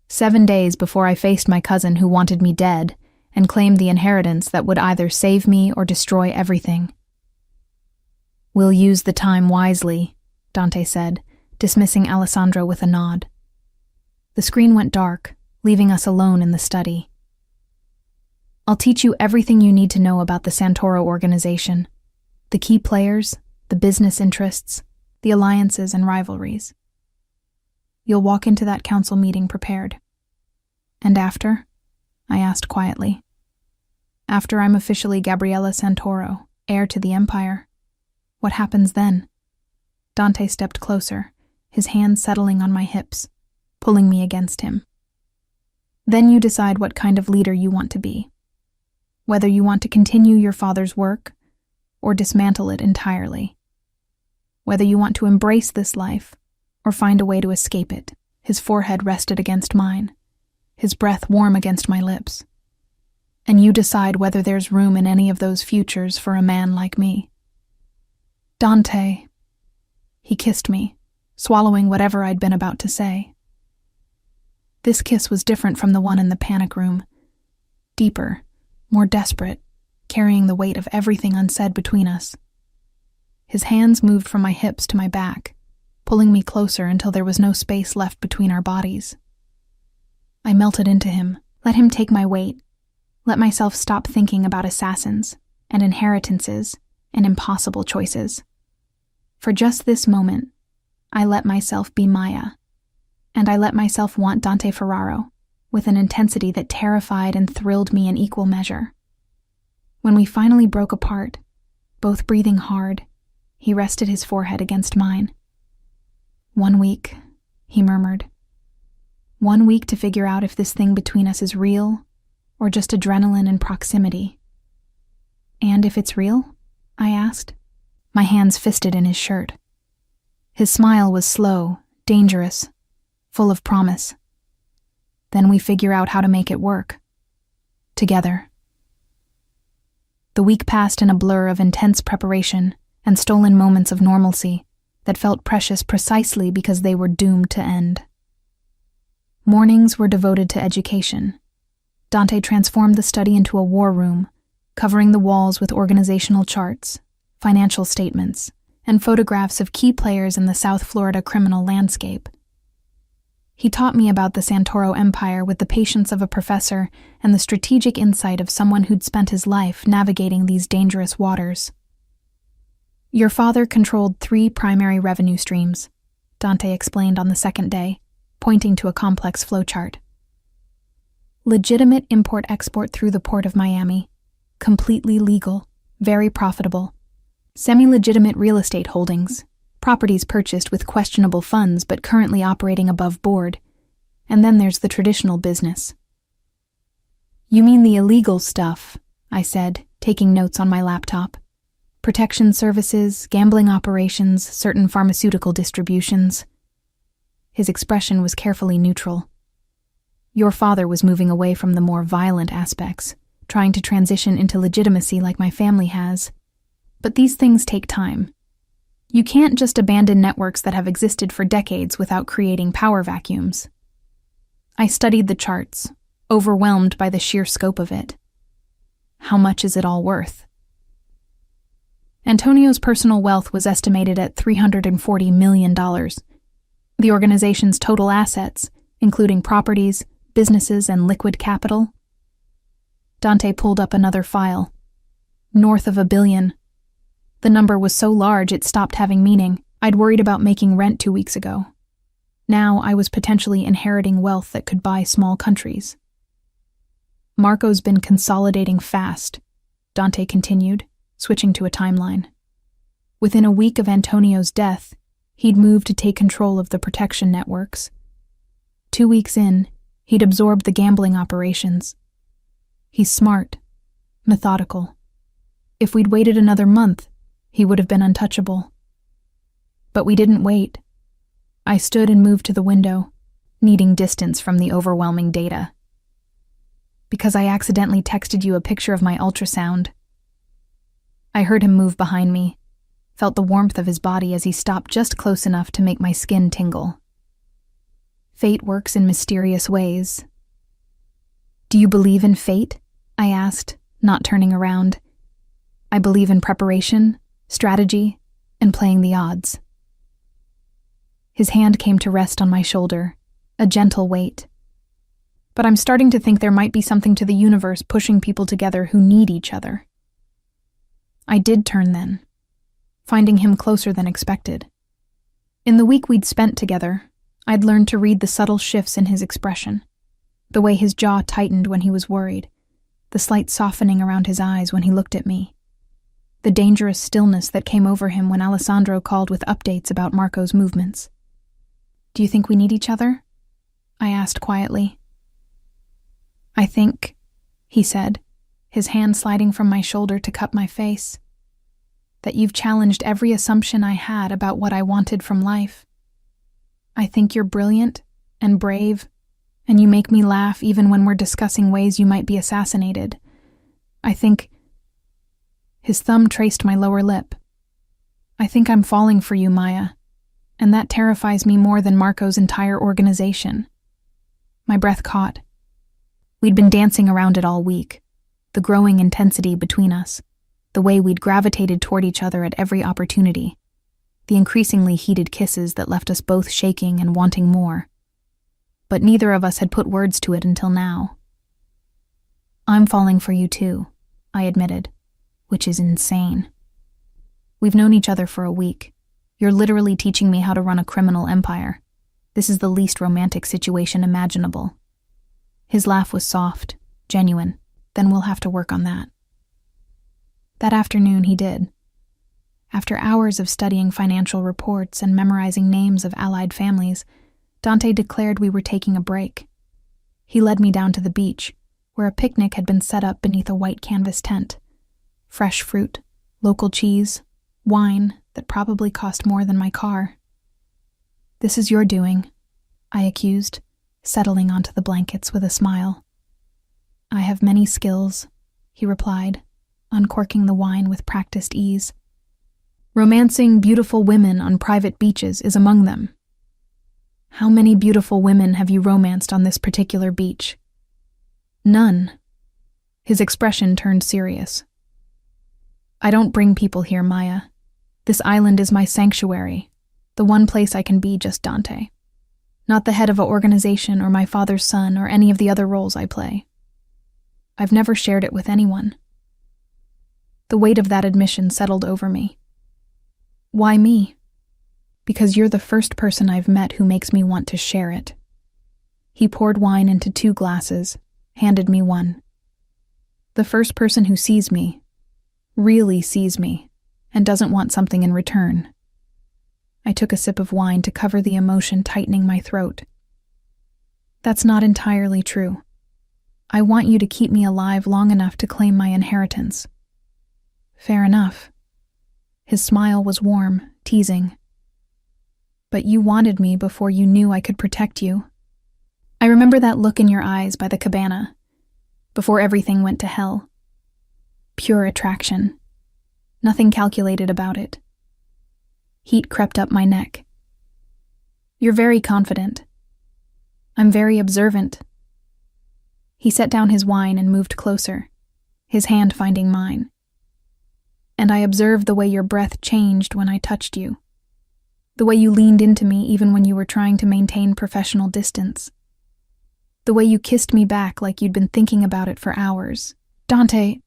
7 days before I faced my cousin who wanted me dead and claimed the inheritance that would either save me or destroy everything. We'll use the time wisely, Dante said, dismissing Alessandro with a nod. The screen went dark, leaving us alone in the study. I'll teach you everything you need to know about the Santoro organization, the key players, the business interests, the alliances and rivalries. You'll walk into that council meeting prepared. And after? I asked quietly. After I'm officially Gabriella Santoro, heir to the Empire. What happens then? Dante stepped closer, his hands settling on my hips, pulling me against him. Then you decide what kind of leader you want to be. Whether you want to continue your father's work or dismantle it entirely. Whether you want to embrace this life or find a way to escape it. His forehead rested against mine, his breath warm against my lips. And you decide whether there's room in any of those futures for a man like me. Dante. He kissed me, swallowing whatever I'd been about to say. This kiss was different from the one in the panic room. Deeper, more desperate, carrying the weight of everything unsaid between us. His hands moved from my hips to my back, pulling me closer until there was no space left between our bodies. I melted into him, let him take my weight, let myself stop thinking about assassins and inheritances and impossible choices. For just this moment, I let myself be Maya, and I let myself want Dante Ferraro with an intensity that terrified and thrilled me in equal measure. When we finally broke apart, both breathing hard, he rested his forehead against mine. 1 week, he murmured. 1 week to figure out if this thing between us is real or just adrenaline and proximity. And if it's real? I asked, my hands fisted in his shirt. His smile was slow, dangerous, full of promise. Then we figure out how to make it work. Together. The week passed in a blur of intense preparation and stolen moments of normalcy that felt precious precisely because they were doomed to end. Mornings were devoted to education. Dante transformed the study into a war room, covering the walls with organizational charts, financial statements, and photographs of key players in the South Florida criminal landscape. He taught me about the Santoro Empire with the patience of a professor and the strategic insight of someone who'd spent his life navigating these dangerous waters. Your father controlled 3 primary revenue streams, Dante explained on the second day, pointing to a complex flowchart. Legitimate import-export through the port of Miami, completely legal, very profitable. Semi-legitimate real estate holdings, properties purchased with questionable funds but currently operating above board. And then there's the traditional business. You mean the illegal stuff, I said, taking notes on my laptop. Protection services, gambling operations, certain pharmaceutical distributions. His expression was carefully neutral. Your father was moving away from the more violent aspects, trying to transition into legitimacy like my family has. But these things take time. You can't just abandon networks that have existed for decades without creating power vacuums. I studied the charts, overwhelmed by the sheer scope of it. How much is it all worth? Antonio's personal wealth was estimated at $340 million. The organization's total assets, including properties, businesses, and liquid capital. Dante pulled up another file. North of $1 billion. The number was so large it stopped having meaning. I'd worried about making rent 2 weeks ago. Now I was potentially inheriting wealth that could buy small countries. Marco's been consolidating fast, Dante continued, switching to a timeline. Within a week of Antonio's death, he'd moved to take control of the protection networks. 2 weeks in, he'd absorbed the gambling operations. He's smart, methodical. If we'd waited another month, he would have been untouchable. But we didn't wait. I stood and moved to the window, needing distance from the overwhelming data. Because I accidentally texted you a picture of my ultrasound. I heard him move behind me, felt the warmth of his body as he stopped just close enough to make my skin tingle. Fate works in mysterious ways. Do you believe in fate? I asked, not turning around. I believe in preparation, strategy, and playing the odds. His hand came to rest on my shoulder, a gentle weight. But I'm starting to think there might be something to the universe pushing people together who need each other. I did turn then, finding him closer than expected. In the week we'd spent together, I'd learned to read the subtle shifts in his expression, the way his jaw tightened when he was worried, the slight softening around his eyes when he looked at me, the dangerous stillness that came over him when Alessandro called with updates about Marco's movements. Do you think we need each other? I asked quietly. I think, he said, his hand sliding from my shoulder to cup my face, that you've challenged every assumption I had about what I wanted from life. I think you're brilliant and brave, and you make me laugh even when we're discussing ways you might be assassinated. I think... His thumb traced my lower lip. I think I'm falling for you, Maya, and that terrifies me more than Marco's entire organization. My breath caught. We'd been dancing around it all week, the growing intensity between us, the way we'd gravitated toward each other at every opportunity, the increasingly heated kisses that left us both shaking and wanting more. But neither of us had put words to it until now. I'm falling for you too, I admitted, which is insane. We've known each other for a week. You're literally teaching me how to run a criminal empire. This is the least romantic situation imaginable. His laugh was soft, genuine. Then we'll have to work on that. That afternoon he did. After hours of studying financial reports and memorizing names of allied families, Dante declared we were taking a break. He led me down to the beach, where a picnic had been set up beneath a white canvas tent. Fresh fruit, local cheese, wine that probably cost more than my car. This is your doing, I accused, settling onto the blankets with a smile. I have many skills, he replied, uncorking the wine with practiced ease. Romancing beautiful women on private beaches is among them. How many beautiful women have you romanced on this particular beach? None. His expression turned serious. I don't bring people here, Maya. This island is my sanctuary, the one place I can be just Dante. Not the head of an organization or my father's son or any of the other roles I play. I've never shared it with anyone. The weight of that admission settled over me. Why me? Because you're the first person I've met who makes me want to share it. He poured wine into 2 glasses, handed me one. The first person who sees me, really sees me, and doesn't want something in return. I took a sip of wine to cover the emotion tightening my throat. That's not entirely true. I want you to keep me alive long enough to claim my inheritance. Fair enough. His smile was warm, teasing. But you wanted me before you knew I could protect you. I remember that look in your eyes by the cabana, before everything went to hell. Pure attraction. Nothing calculated about it. Heat crept up my neck. You're very confident. I'm very observant. He set down his wine and moved closer, his hand finding mine. And I observed the way your breath changed when I touched you. The way you leaned into me even when you were trying to maintain professional distance. The way you kissed me back like you'd been thinking about it for hours. Dante.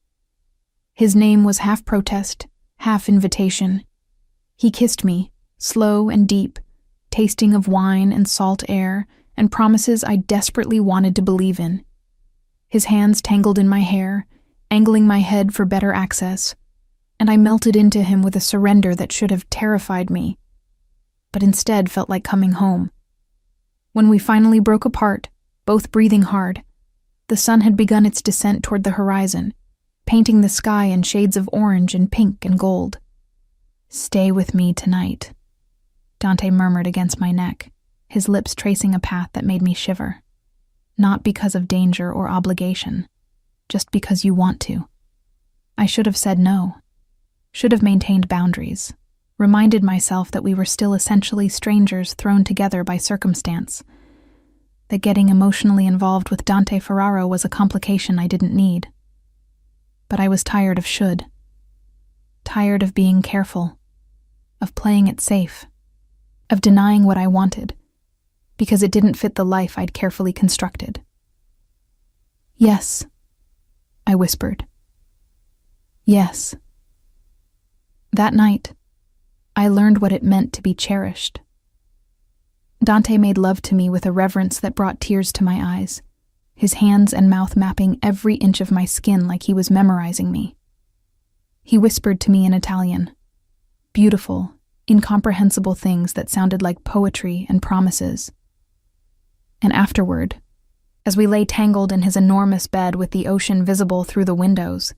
His name was half protest, half invitation. He kissed me, slow and deep, tasting of wine and salt air and promises I desperately wanted to believe in. His hands tangled in my hair, angling my head for better access, and I melted into him with a surrender that should have terrified me, but instead felt like coming home. When we finally broke apart, both breathing hard, the sun had begun its descent toward the horizon, painting the sky in shades of orange and pink and gold. "Stay with me tonight," Dante murmured against my neck, his lips tracing a path that made me shiver. Not because of danger or obligation, just because you want to. I should have said no, should have maintained boundaries, reminded myself that we were still essentially strangers thrown together by circumstance, that getting emotionally involved with Dante Ferraro was a complication I didn't need. But I was tired of should. Tired of being careful, of playing it safe, of denying what I wanted, because it didn't fit the life I'd carefully constructed. "Yes," I whispered. "Yes." That night, I learned what it meant to be cherished. Dante made love to me with a reverence that brought tears to my eyes, his hands and mouth mapping every inch of my skin like he was memorizing me. He whispered to me in Italian, beautiful, incomprehensible things that sounded like poetry and promises. And afterward, as we lay tangled in his enormous bed with the ocean visible through the windows,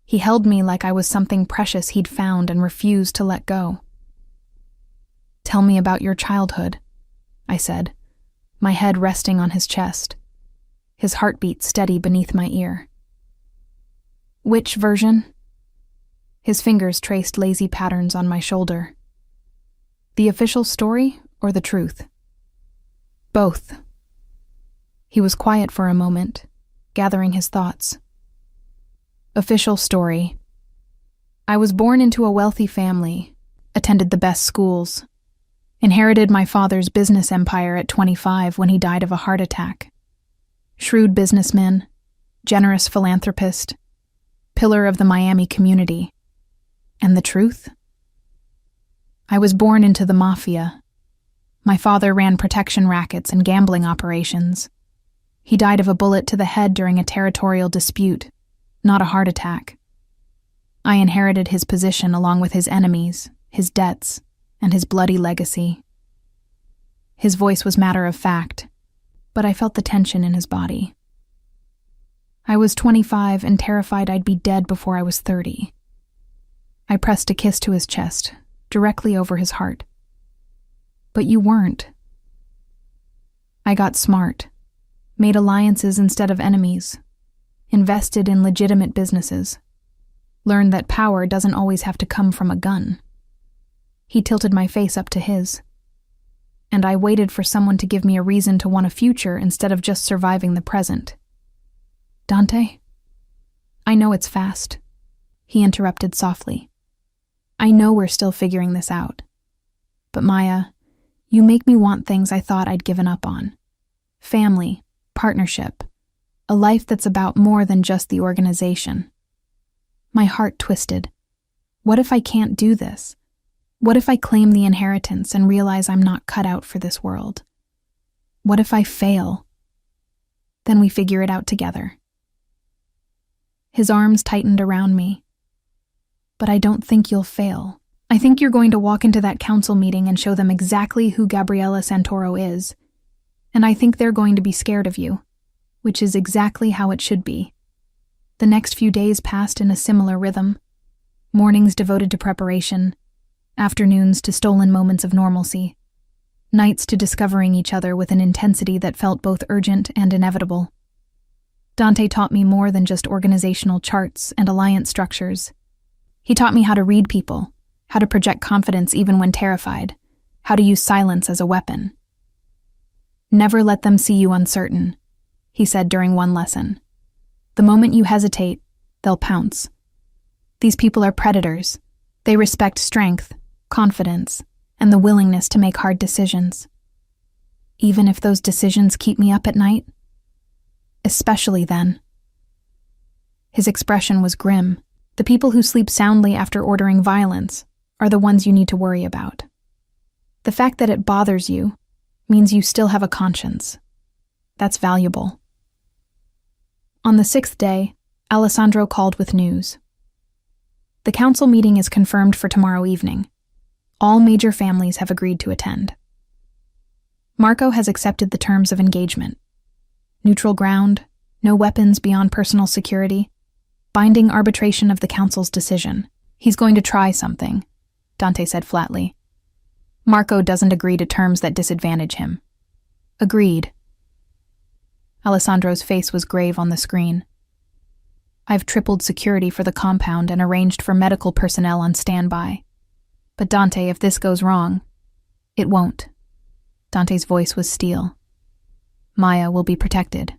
he held me like I was something precious he'd found and refused to let go. "Tell me about your childhood," I said, my head resting on his chest, his heartbeat steady beneath my ear. "Which version?" His fingers traced lazy patterns on my shoulder. "The official story or the truth?" "Both." He was quiet for a moment, gathering his thoughts. "Official story. I was born into a wealthy family, attended the best schools, inherited my father's business empire at 25 when he died of a heart attack. Shrewd businessman, generous philanthropist, pillar of the Miami community. And the truth? I was born into the mafia. My father ran protection rackets and gambling operations. He died of a bullet to the head during a territorial dispute, not a heart attack. I inherited his position along with his enemies, his debts, and his bloody legacy." His voice was matter of fact, but I felt the tension in his body. "I was 25 and terrified I'd be dead before I was 30. I pressed a kiss to his chest, directly over his heart. "But you weren't." "I got smart, made alliances instead of enemies, invested in legitimate businesses, learned that power doesn't always have to come from a gun." He tilted my face up to his. "And I waited for someone to give me a reason to want a future instead of just surviving the present." "Dante, I know it's fast," he interrupted softly. "I know we're still figuring this out. But Maya, you make me want things I thought I'd given up on. Family, partnership, a life that's about more than just the organization." My heart twisted. What if I can't do this? What if I claim the inheritance and realize I'm not cut out for this world? What if I fail? Then we figure it out together. His arms tightened around me. "But I don't think you'll fail. I think you're going to walk into that council meeting and show them exactly who Gabriella Santoro is. And I think they're going to be scared of you, which is exactly how it should be." The next few days passed in a similar rhythm. Mornings devoted to preparation, afternoons to stolen moments of normalcy, nights to discovering each other with an intensity that felt both urgent and inevitable. Dante taught me more than just organizational charts and alliance structures. He taught me how to read people, how to project confidence even when terrified, how to use silence as a weapon. "Never let them see you uncertain," he said during one lesson. "The moment you hesitate, they'll pounce. These people are predators. They respect strength, confidence, and the willingness to make hard decisions. Even if those decisions keep me up at night? Especially then. His expression was grim. The people who sleep soundly after ordering violence are the ones you need to worry about. The fact that it bothers you means you still have a conscience. That's valuable. On the 6th day, Alessandro called with news. The council meeting is confirmed for tomorrow evening. All major families have agreed to attend. Marco has accepted the terms of engagement. Neutral ground, no weapons beyond personal security, binding arbitration of the council's decision. He's going to try something, Dante said flatly. Marco doesn't agree to terms that disadvantage him. Agreed. Alessandro's face was grave on the screen. I've tripled security for the compound and arranged for medical personnel on standby. But Dante, if this goes wrong, it won't. Dante's voice was steel. Maya will be protected,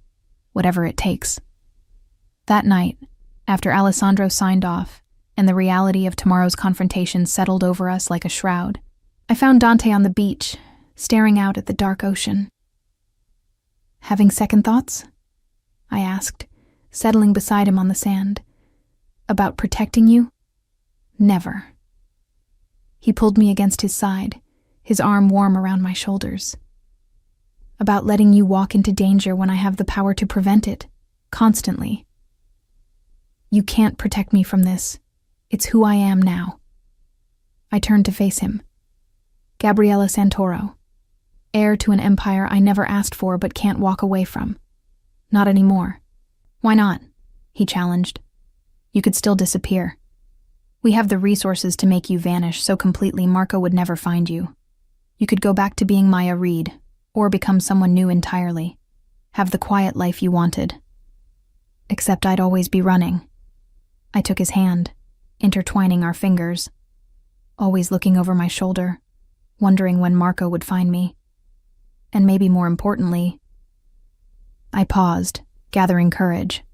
whatever it takes. That night, after Alessandro signed off and the reality of tomorrow's confrontation settled over us like a shroud, I found Dante on the beach, staring out at the dark ocean. Having second thoughts? I asked, settling beside him on the sand. About protecting you? Never. He pulled me against his side, his arm warm around my shoulders. About letting you walk into danger when I have the power to prevent it, constantly. You can't protect me from this. It's who I am now. I turned to face him. Gabriella Santoro, heir to an empire I never asked for but can't walk away from. Not anymore. Why not? He challenged. You could still disappear. We have the resources to make you vanish so completely Marco would never find you. You could go back to being Maya Reed, or become someone new entirely. Have the quiet life you wanted. Except I'd always be running. I took his hand, intertwining our fingers, always looking over my shoulder, wondering when Marco would find me. And maybe more importantly, I paused, gathering courage.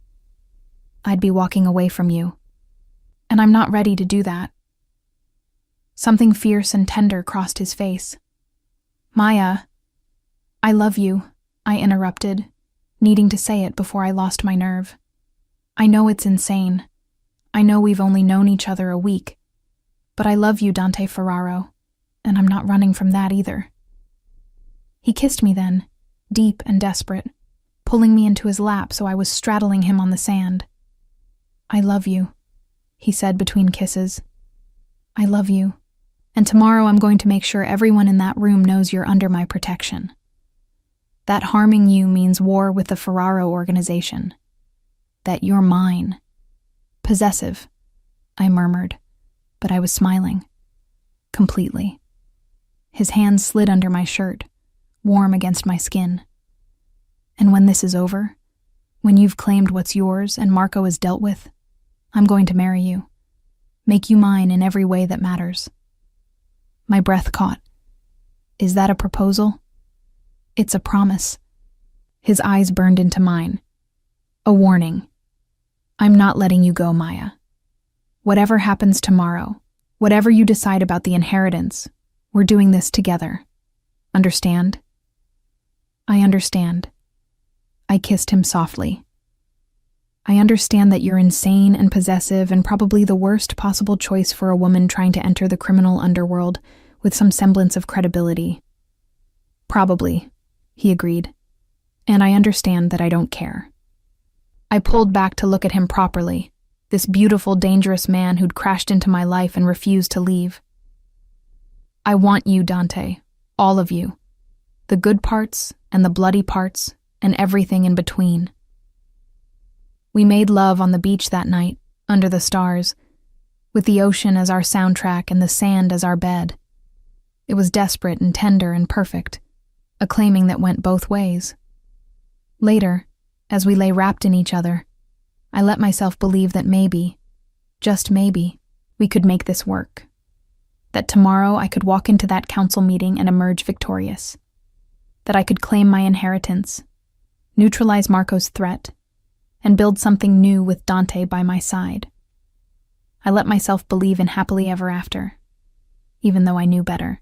I'd be walking away from you. And I'm not ready to do that. Something fierce and tender crossed his face. Maya, I love you, I interrupted, needing to say it before I lost my nerve. I know it's insane. I know we've only known each other a week. But I love you, Dante Ferraro, and I'm not running from that either. He kissed me then, deep and desperate, pulling me into his lap so I was straddling him on the sand. I love you, he said between kisses. I love you, and tomorrow I'm going to make sure everyone in that room knows you're under my protection. That harming you means war with the Ferraro organization. That you're mine. Possessive, I murmured, but I was smiling. Completely. His hands slid under my shirt, warm against my skin. And when this is over, when you've claimed what's yours and Marco is dealt with, I'm going to marry you. Make you mine in every way that matters. My breath caught. Is that a proposal? It's a promise. His eyes burned into mine. A warning. I'm not letting you go, Maya. Whatever happens tomorrow, whatever you decide about the inheritance, we're doing this together. Understand? I understand. I kissed him softly. I understand that you're insane and possessive and probably the worst possible choice for a woman trying to enter the criminal underworld with some semblance of credibility. Probably, he agreed. And I understand that I don't care. I pulled back to look at him properly, this beautiful, dangerous man who'd crashed into my life and refused to leave. I want you, Dante, all of you. The good parts and the bloody parts and everything in between. We made love on the beach that night, under the stars, with the ocean as our soundtrack and the sand as our bed. It was desperate and tender and perfect, a claiming that went both ways. Later, as we lay wrapped in each other, I let myself believe that maybe, just maybe, we could make this work. That tomorrow I could walk into that council meeting and emerge victorious. That I could claim my inheritance, neutralize Marco's threat, and build something new with Dante by my side. I let myself believe in happily ever after, even though I knew better.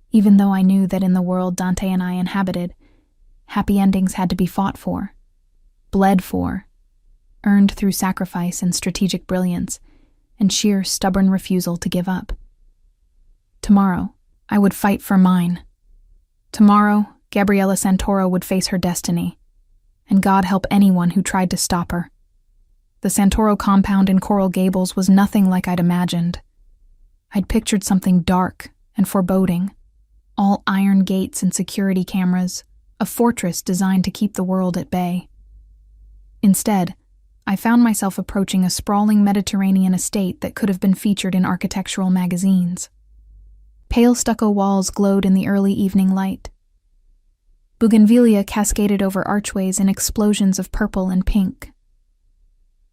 Even though I knew that in the world Dante and I inhabited, happy endings had to be fought for, bled for, earned through sacrifice and strategic brilliance, and sheer stubborn refusal to give up. Tomorrow, I would fight for mine. Tomorrow, Gabriella Santoro would face her destiny, and God help anyone who tried to stop her. The Santoro compound in Coral Gables was nothing like I'd imagined. I'd pictured something dark and foreboding, all iron gates and security cameras, a fortress designed to keep the world at bay. Instead, I found myself approaching a sprawling Mediterranean estate that could have been featured in architectural magazines. Pale stucco walls glowed in the early evening light. Bougainvillea cascaded over archways in explosions of purple and pink.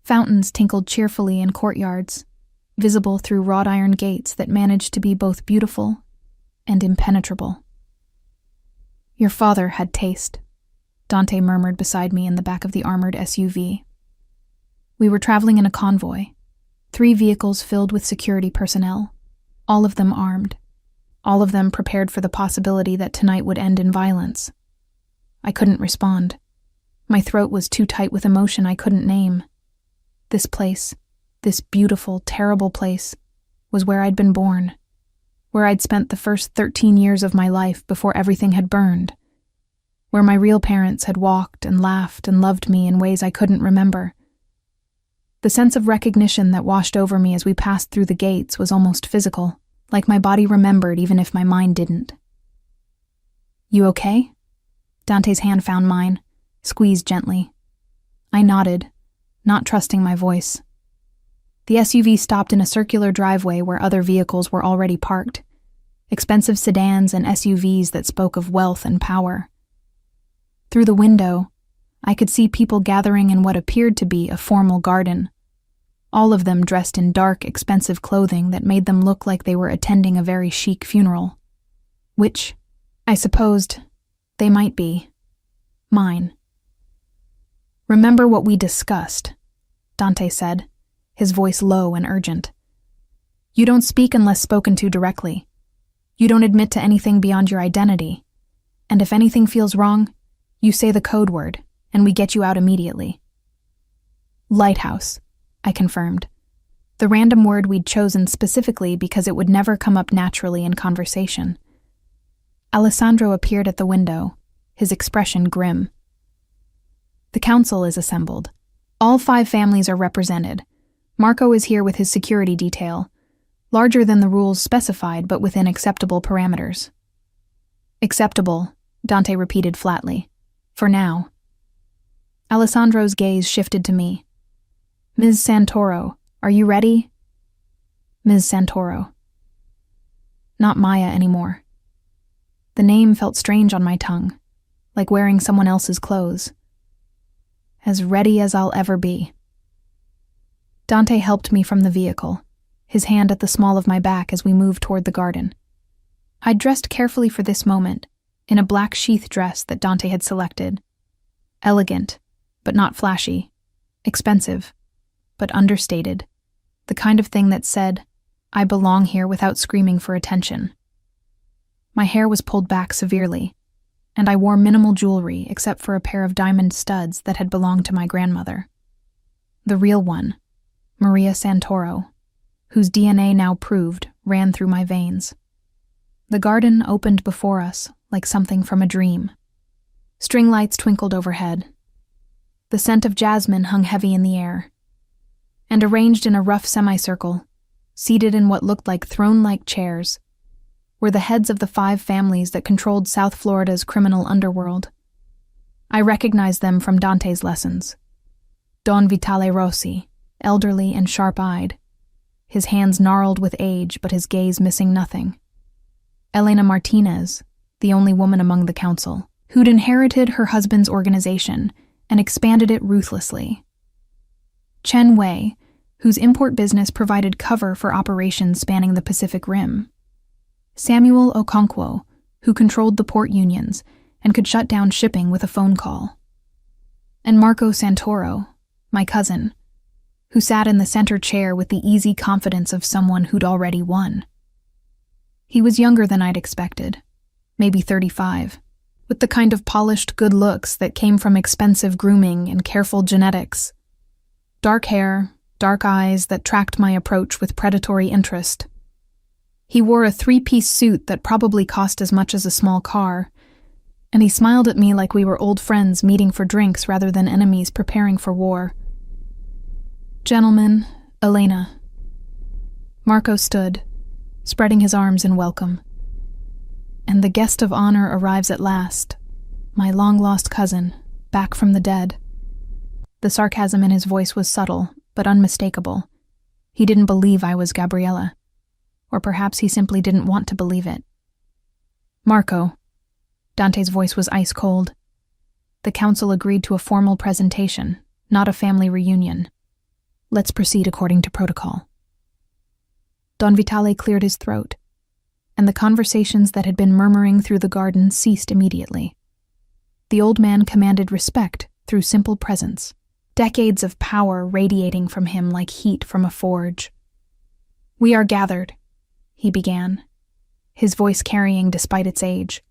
Fountains tinkled cheerfully in courtyards, visible through wrought iron gates that managed to be both beautiful and impenetrable. "Your father had taste," Dante murmured beside me in the back of the armored SUV. We were traveling in a convoy, 3 vehicles filled with security personnel, all of them armed, all of them prepared for the possibility that tonight would end in violence. I couldn't respond. My throat was too tight with emotion I couldn't name. This place, this beautiful, terrible place, was where I'd been born, where I'd spent the first 13 years of my life before everything had burned, where my real parents had walked and laughed and loved me in ways I couldn't remember. The sense of recognition that washed over me as we passed through the gates was almost physical, like my body remembered even if my mind didn't. "You okay?" Dante's hand found mine, squeezed gently. I nodded, not trusting my voice. The SUV stopped in a circular driveway where other vehicles were already parked, expensive sedans and SUVs that spoke of wealth and power. Through the window, I could see people gathering in what appeared to be a formal garden, all of them dressed in dark, expensive clothing that made them look like they were attending a very chic funeral, which, I supposed, they might be. Mine. "Remember what we discussed," Dante said, his voice low and urgent. "You don't speak unless spoken to directly. You don't admit to anything beyond your identity. And if anything feels wrong, you say the code word, and we get you out immediately." "Lighthouse," I confirmed, the random word we'd chosen specifically because it would never come up naturally in conversation. Alessandro appeared at the window, his expression grim. "The council is assembled. All 5 families are represented. Marco is here with his security detail, larger than the rules specified but within acceptable parameters." "Acceptable," Dante repeated flatly. "For now." Alessandro's gaze shifted to me. "Ms. Santoro, are you ready?" Ms. Santoro. Not Maya anymore. The name felt strange on my tongue, like wearing someone else's clothes. As ready as I'll ever be. Dante helped me from the vehicle, his hand at the small of my back as we moved toward the garden. I'd dressed carefully for this moment, in a black sheath dress that Dante had selected. Elegant, but not flashy. Expensive, but understated. The kind of thing that said, "I belong here," without screaming for attention. My hair was pulled back severely, and I wore minimal jewelry except for a pair of diamond studs that had belonged to my grandmother. The real one, Maria Santoro, whose DNA now proved ran through my veins. The garden opened before us like something from a dream. String lights twinkled overhead. The scent of jasmine hung heavy in the air. And arranged in a rough semicircle, seated in what looked like throne-like chairs, were the heads of the 5 families that controlled South Florida's criminal underworld. I recognized them from Dante's lessons. Don Vitale Rossi, elderly and sharp-eyed, his hands gnarled with age but his gaze missing nothing. Elena Martinez, the only woman among the council, who'd inherited her husband's organization and expanded it ruthlessly. Chen Wei, whose import business provided cover for operations spanning the Pacific Rim. Samuel Okonkwo, who controlled the port unions and could shut down shipping with a phone call. and Marco Santoro, my cousin, who sat in the center chair with the easy confidence of someone who'd already won. He was younger than I'd expected, maybe 35, with the kind of polished good looks that came from expensive grooming and careful genetics. Dark hair, dark eyes that tracked my approach with predatory interest. He wore a 3-piece suit that probably cost as much as a small car, and he smiled at me like we were old friends meeting for drinks rather than enemies preparing for war. "Gentlemen, Elena." Marco stood, spreading his arms in welcome. "And the guest of honor arrives at last, my long-lost cousin, back from the dead." The sarcasm in his voice was subtle, but unmistakable. He didn't believe I was Gabriella. Or perhaps he simply didn't want to believe it. "Marco." Dante's voice was ice cold. "The council agreed to a formal presentation, not a family reunion. Let's proceed according to protocol." Don Vitale cleared his throat, and the conversations that had been murmuring through the garden ceased immediately. The old man commanded respect through simple presence, decades of power radiating from him like heat from a forge. "We are gathered," he began, his voice carrying despite its age,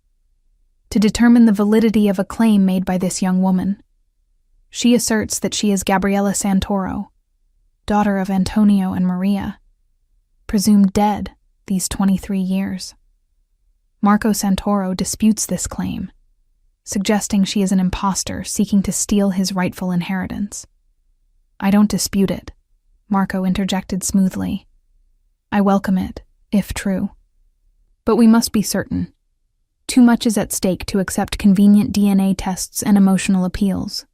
"to determine the validity of a claim made by this young woman. She asserts that she is Gabriella Santoro, daughter of Antonio and Maria, presumed dead these 23 years. Marco Santoro disputes this claim, suggesting she is an imposter seeking to steal his rightful inheritance. I don't dispute it," Marco interjected smoothly. "I welcome it, if true. But we must be certain. Too much is at stake to accept convenient DNA tests and emotional appeals."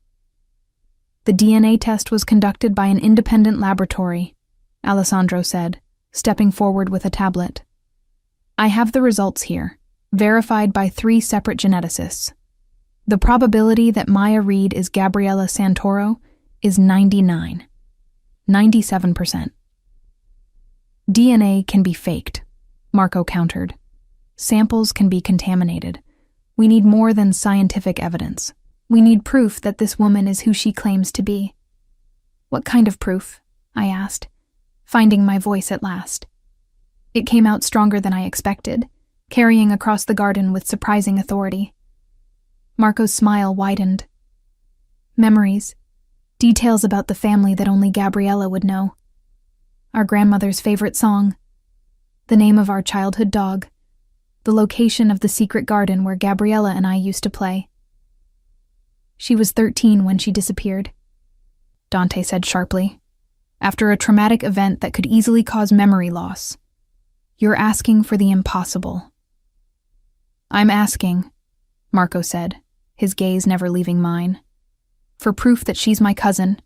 "The DNA test was conducted by an independent laboratory," Alessandro said, stepping forward with a tablet. "I have the results here, verified by 3 separate geneticists. The probability that Maya Reed is Gabriella Santoro is 97%. "DNA can be faked," Marco countered. "Samples can be contaminated. We need more than scientific evidence. We need proof that this woman is who she claims to be." "What kind of proof?" I asked, finding my voice at last. It came out stronger than I expected, carrying across the garden with surprising authority. Marco's smile widened. "Memories. Details about the family that only Gabriella would know. Our grandmother's favorite song. The name of our childhood dog. The location of the secret garden where Gabriella and I used to play. She was 13 when she disappeared," Dante said sharply. "After a traumatic event that could easily cause memory loss. You're asking for the impossible." "I'm asking," Marco said, his gaze never leaving mine, "for proof that she's my cousin,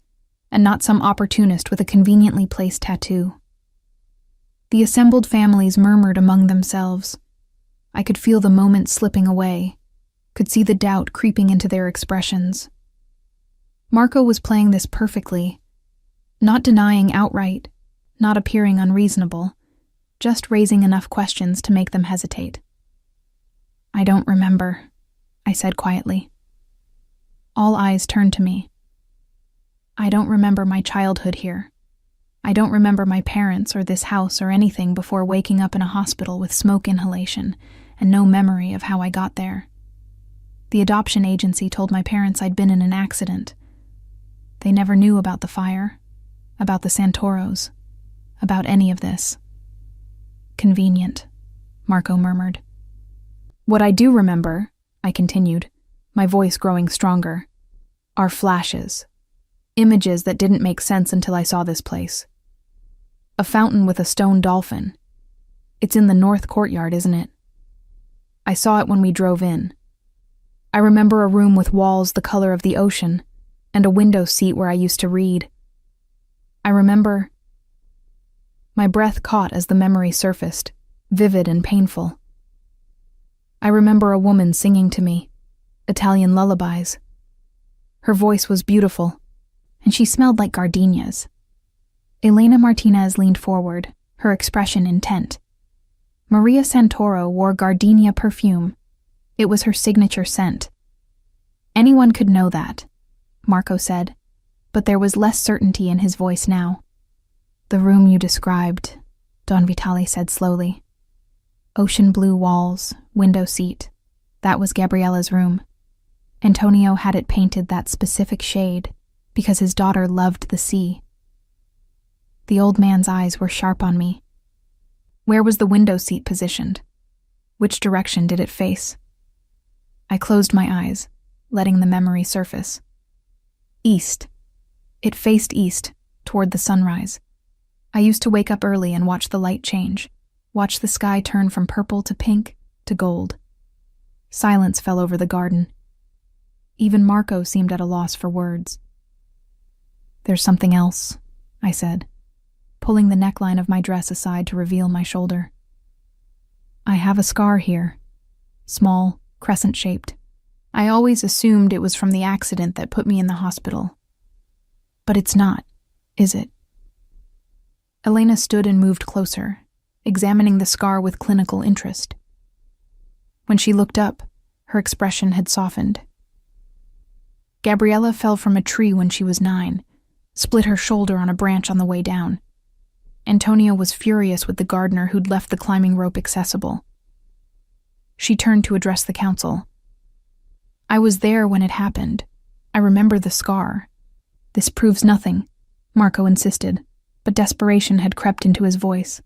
and not some opportunist with a conveniently placed tattoo." The assembled families murmured among themselves. I could feel the moment slipping away, could see the doubt creeping into their expressions. Marco was playing this perfectly, not denying outright, not appearing unreasonable, just raising enough questions to make them hesitate. "I don't remember," I said quietly. All eyes turned to me. "I don't remember my childhood here. I don't remember my parents or this house or anything before waking up in a hospital with smoke inhalation and no memory of how I got there. The adoption agency told my parents I'd been in an accident. They never knew about the fire, about the Santoros, about any of this." "Convenient," Marco murmured. "What I do remember," I continued, my voice growing stronger, "are flashes. Images that didn't make sense until I saw this place. A fountain with a stone dolphin. It's in the north courtyard, isn't it? I saw it when we drove in. I remember a room with walls the color of the ocean, and a window seat where I used to read. I remember..." My breath caught as the memory surfaced, vivid and painful. "I remember a woman singing to me, Italian lullabies. Her voice was beautiful, and she smelled like gardenias." Elena Martinez leaned forward, her expression intent. Maria Santoro wore gardenia perfume. It was her signature scent. Anyone could know that. Marco said, but there was less certainty in his voice now. The room you described, Don Vitale said slowly. Ocean blue walls, window seat. That was Gabriella's room. Antonio had it painted that specific shade because his daughter loved the sea. The old man's eyes were sharp on me. Where was the window seat positioned? Which direction did it face? I closed my eyes, letting the memory surface. East. It faced east, toward the sunrise. I used to wake up early and watch the light change, watch the sky turn from purple to pink to gold. Silence fell over the garden. Even Marco seemed at a loss for words. There's something else, I said, pulling the neckline of my dress aside to reveal my shoulder. I have a scar here, small, crescent-shaped. I always assumed it was from the accident that put me in the hospital. But it's not, is it? Elena stood and moved closer, examining the scar with clinical interest. When she looked up, her expression had softened. Gabriella fell from a tree when she was 9, split her shoulder on a branch on the way down. Antonio was furious with the gardener who'd left the climbing rope accessible. She turned to address the council. I was there when it happened. I remember the scar. This proves nothing, Marco insisted, but desperation had crept into his voice.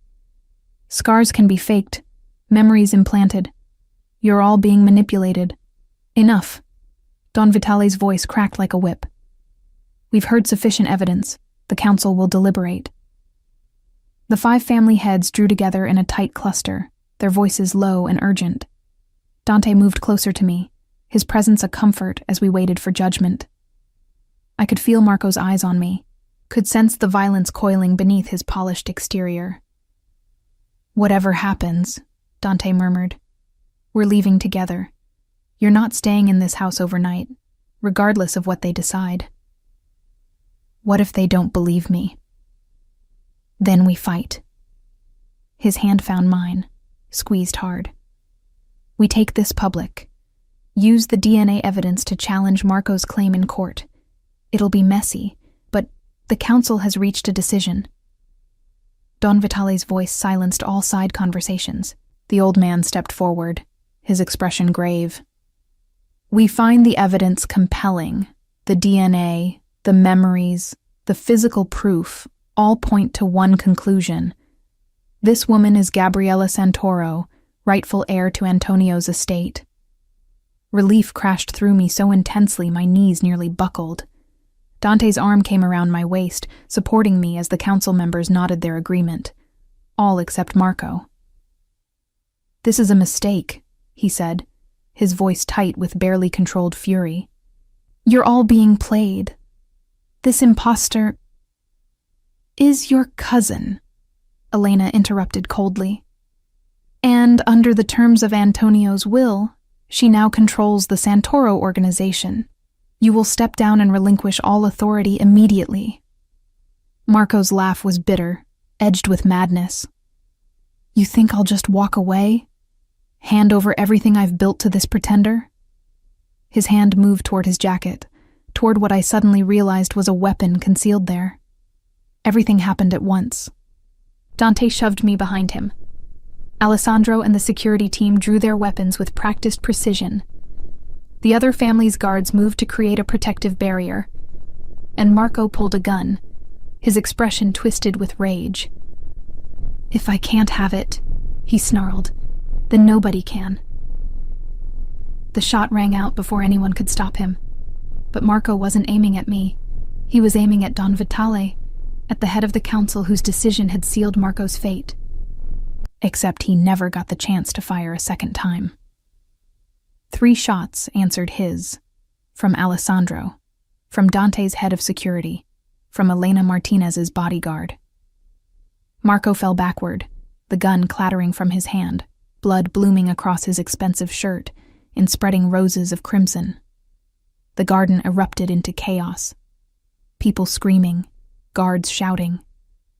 Scars can be faked, memories implanted. You're all being manipulated. Enough. Don Vitale's voice cracked like a whip. We've heard sufficient evidence. The council will deliberate. The 5 family heads drew together in a tight cluster, their voices low and urgent. Dante moved closer to me, his presence a comfort as we waited for judgment. I could feel Marco's eyes on me, could sense the violence coiling beneath his polished exterior. Whatever happens, Dante murmured, we're leaving together. You're not staying in this house overnight, regardless of what they decide. What if they don't believe me? Then we fight. His hand found mine, squeezed hard. We take this public. Use the DNA evidence to challenge Marco's claim in court. It'll be messy, but the council has reached a decision. Don Vitale's voice silenced all side conversations. The old man stepped forward, his expression grave. We find the evidence compelling. The DNA, the memories, the physical proof all point to one conclusion. This woman is Gabriella Santoro, rightful heir to Antonio's estate. Relief crashed through me so intensely my knees nearly buckled. Dante's arm came around my waist, supporting me as the council members nodded their agreement. All except Marco. This is a mistake, he said, his voice tight with barely controlled fury. You're all being played. This imposter is your cousin, Elena interrupted coldly. And under the terms of Antonio's will, she now controls the Santoro organization. You will step down and relinquish all authority immediately. Marco's laugh was bitter, edged with madness. You think I'll just walk away? Hand over everything I've built to this pretender? His hand moved toward his jacket, toward what I suddenly realized was a weapon concealed there. Everything happened at once. Dante shoved me behind him. Alessandro and the security team drew their weapons with practiced precision. The other family's guards moved to create a protective barrier. And Marco pulled a gun, his expression twisted with rage. If I can't have it, he snarled, then nobody can. The shot rang out before anyone could stop him. But Marco wasn't aiming at me. He was aiming at Don Vitale, at the head of the council whose decision had sealed Marco's fate. Except he never got the chance to fire a second time. 3 shots answered his, from Alessandro, from Dante's head of security, from Elena Martinez's bodyguard. Marco fell backward, the gun clattering from his hand, blood blooming across his expensive shirt in spreading roses of crimson. The garden erupted into chaos. People screaming, guards shouting,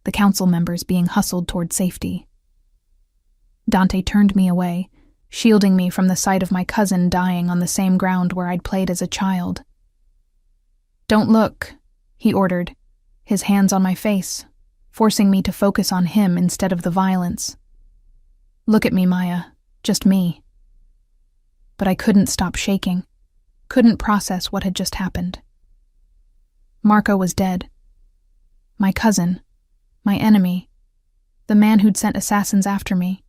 the council members being hustled toward safety. Dante turned me away, shielding me from the sight of my cousin dying on the same ground where I'd played as a child. "Don't look," he ordered, his hands on my face, forcing me to focus on him instead of the violence. "Look at me, Maya. Just me." But I couldn't stop shaking, couldn't process what had just happened. Marco was dead. My cousin, my enemy, the man who'd sent assassins after me,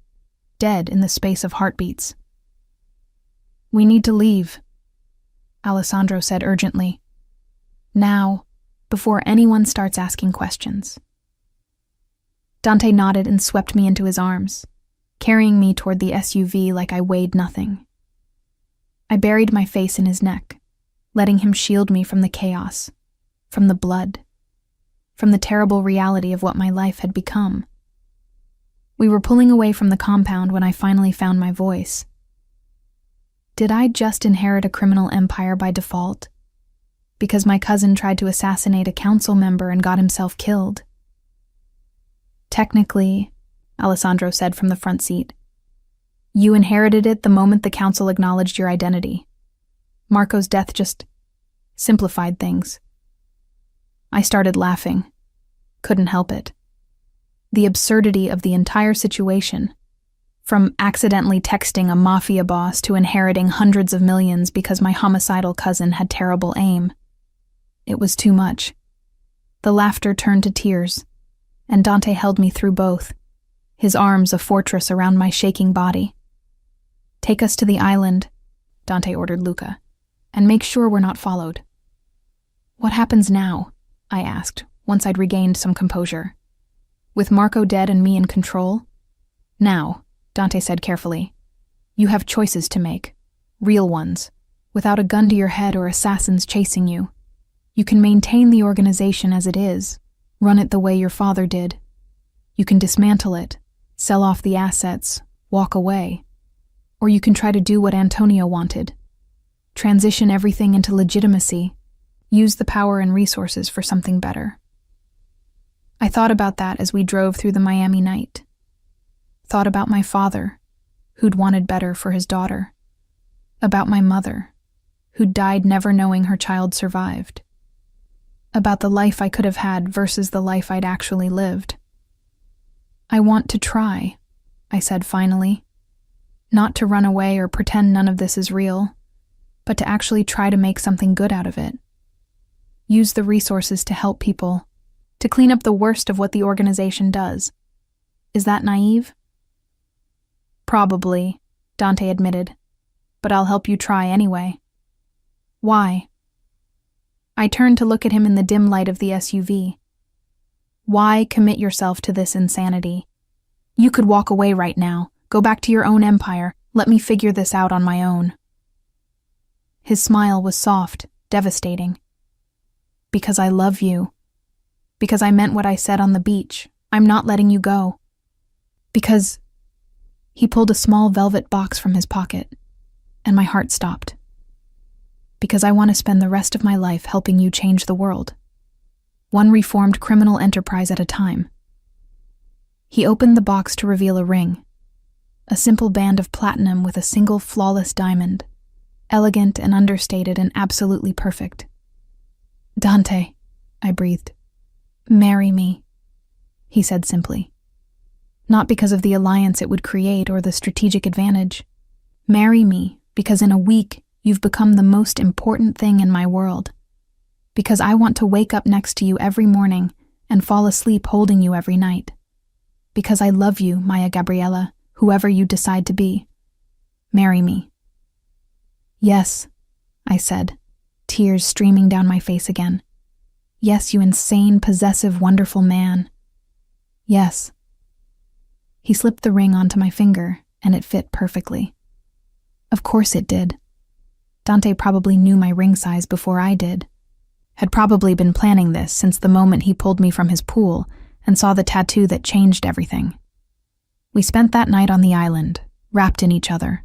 dead in the space of heartbeats. "We need to leave," Alessandro said urgently. "Now, before anyone starts asking questions." Dante nodded and swept me into his arms, carrying me toward the SUV like I weighed nothing. I buried my face in his neck, letting him shield me from the chaos, from the blood, from the terrible reality of what my life had become. We were pulling away from the compound when I finally found my voice. Did I just inherit a criminal empire by default? Because my cousin tried to assassinate a council member and got himself killed? "Technically," Alessandro said from the front seat, "you inherited it the moment the council acknowledged your identity. Marco's death just simplified things." I started laughing. Couldn't help it. The absurdity of the entire situation, from accidentally texting a mafia boss to inheriting hundreds of millions because my homicidal cousin had terrible aim. It was too much. The laughter turned to tears, and Dante held me through both, his arms a fortress around my shaking body. "Take us to the island," Dante ordered Luca, "and make sure we're not followed." "What happens now?" I asked, once I'd regained some composure. "With Marco dead and me in control?" "Now," Dante said carefully, "you have choices to make, real ones, without a gun to your head or assassins chasing you. You can maintain the organization as it is, run it the way your father did. You can dismantle it, sell off the assets, walk away. Or you can try to do what Antonio wanted. Transition everything into legitimacy, use the power and resources for something better." I thought about that as we drove through the Miami night. Thought about my father, who'd wanted better for his daughter. About my mother, who'd died never knowing her child survived. About the life I could have had versus the life I'd actually lived. "I want to try," I said finally. "Not to run away or pretend none of this is real, but to actually try to make something good out of it. Use the resources to help people, to clean up the worst of what the organization does. Is that naive?" "Probably," Dante admitted, "but I'll help you try anyway." "Why?" I turned to look at him in the dim light of the SUV. "Why commit yourself to this insanity? You could walk away right now, go back to your own empire, let me figure this out on my own." His smile was soft, devastating. "Because I love you. Because I meant what I said on the beach. I'm not letting you go. Because..." He pulled a small velvet box from his pocket, and my heart stopped. "Because I want to spend the rest of my life helping you change the world. One reformed criminal enterprise at a time." He opened the box to reveal a ring. A simple band of platinum with a single flawless diamond. Elegant and understated and absolutely perfect. "Dante," I breathed. "Marry me," he said simply. Not because of the alliance it would create or the strategic advantage. Marry me because in a week you've become the most important thing in my world. Because I want to wake up next to you every morning and fall asleep holding you every night. Because I love you, Maya Gabriella, whoever you decide to be. Marry me." "Yes," I said, tears streaming down my face again. "Yes, you insane, possessive, wonderful man. Yes." He slipped the ring onto my finger, and it fit perfectly. Of course it did. Dante probably knew my ring size before I did. Had probably been planning this since the moment he pulled me from his pool and saw the tattoo that changed everything. We spent that night on the island, wrapped in each other,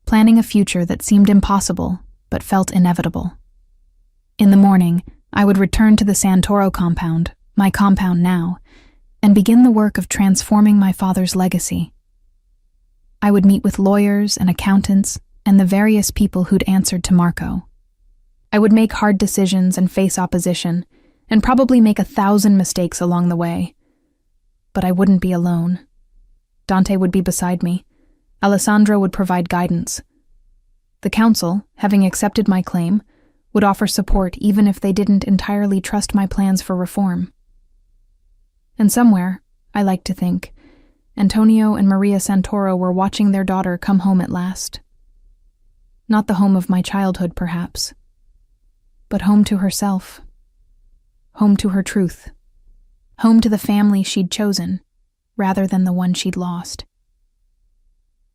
planning a future that seemed impossible but felt inevitable. In the morning, I would return to the Santoro compound, my compound now, and begin the work of transforming my father's legacy. I would meet with lawyers and accountants and the various people who'd answered to Marco. I would make hard decisions and face opposition, and probably make 1,000 mistakes along the way. But I wouldn't be alone. Dante would be beside me. Alessandro would provide guidance. The council, having accepted my claim, would offer support even if they didn't entirely trust my plans for reform. And somewhere, I like to think, Antonio and Maria Santoro were watching their daughter come home at last. Not the home of my childhood, perhaps, but home to herself, home to her truth, home to the family she'd chosen, rather than the one she'd lost.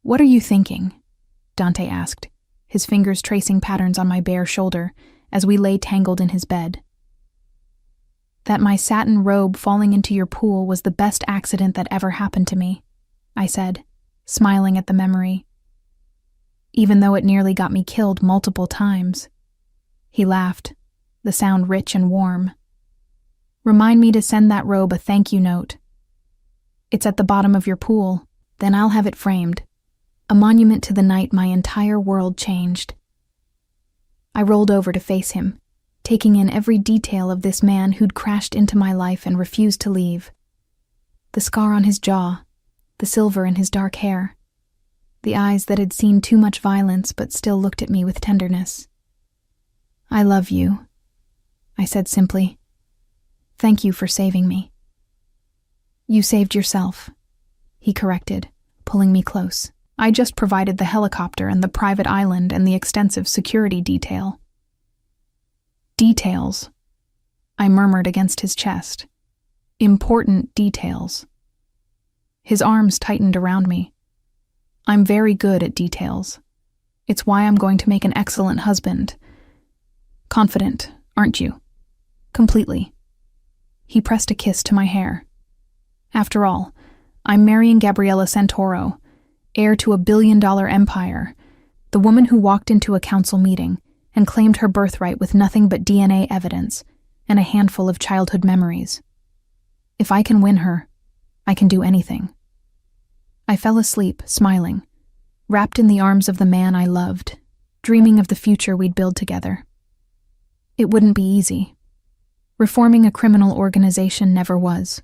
"What are you thinking?" Dante asked, his fingers tracing patterns on my bare shoulder as we lay tangled in his bed. "That my satin robe falling into your pool was the best accident that ever happened to me," I said, smiling at the memory. "Even though it nearly got me killed multiple times." He laughed, the sound rich and warm. "Remind me to send that robe a thank you note. It's at the bottom of your pool, then I'll have it framed. A monument to the night my entire world changed." I rolled over to face him, taking in every detail of this man who'd crashed into my life and refused to leave. The scar on his jaw, the silver in his dark hair, the eyes that had seen too much violence but still looked at me with tenderness. "I love you," I said simply. "Thank you for saving me." "You saved yourself," he corrected, pulling me close. "I just provided the helicopter and the private island and the extensive security detail." "Details," I murmured against his chest. "Important details." His arms tightened around me. "I'm very good at details. It's why I'm going to make an excellent husband. Confident, aren't you?" "Completely." He pressed a kiss to my hair. "After all, I'm marrying Gabriella Santoro, heir to a billion-dollar empire, the woman who walked into a council meeting and claimed her birthright with nothing but DNA evidence and a handful of childhood memories. If I can win her, I can do anything." I fell asleep, smiling, wrapped in the arms of the man I loved, dreaming of the future we'd build together. It wouldn't be easy. Reforming a criminal organization never was.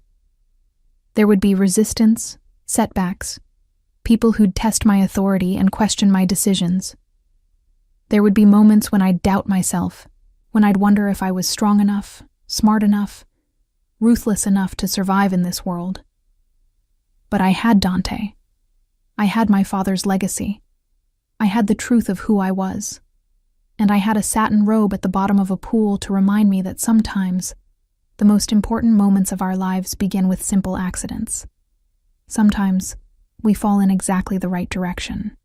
There would be resistance, setbacks, people who'd test my authority and question my decisions. There would be moments when I'd doubt myself, when I'd wonder if I was strong enough, smart enough, ruthless enough to survive in this world. But I had Dante. I had my father's legacy. I had the truth of who I was. And I had a satin robe at the bottom of a pool to remind me that sometimes the most important moments of our lives begin with simple accidents. Sometimes we fall in exactly the right direction.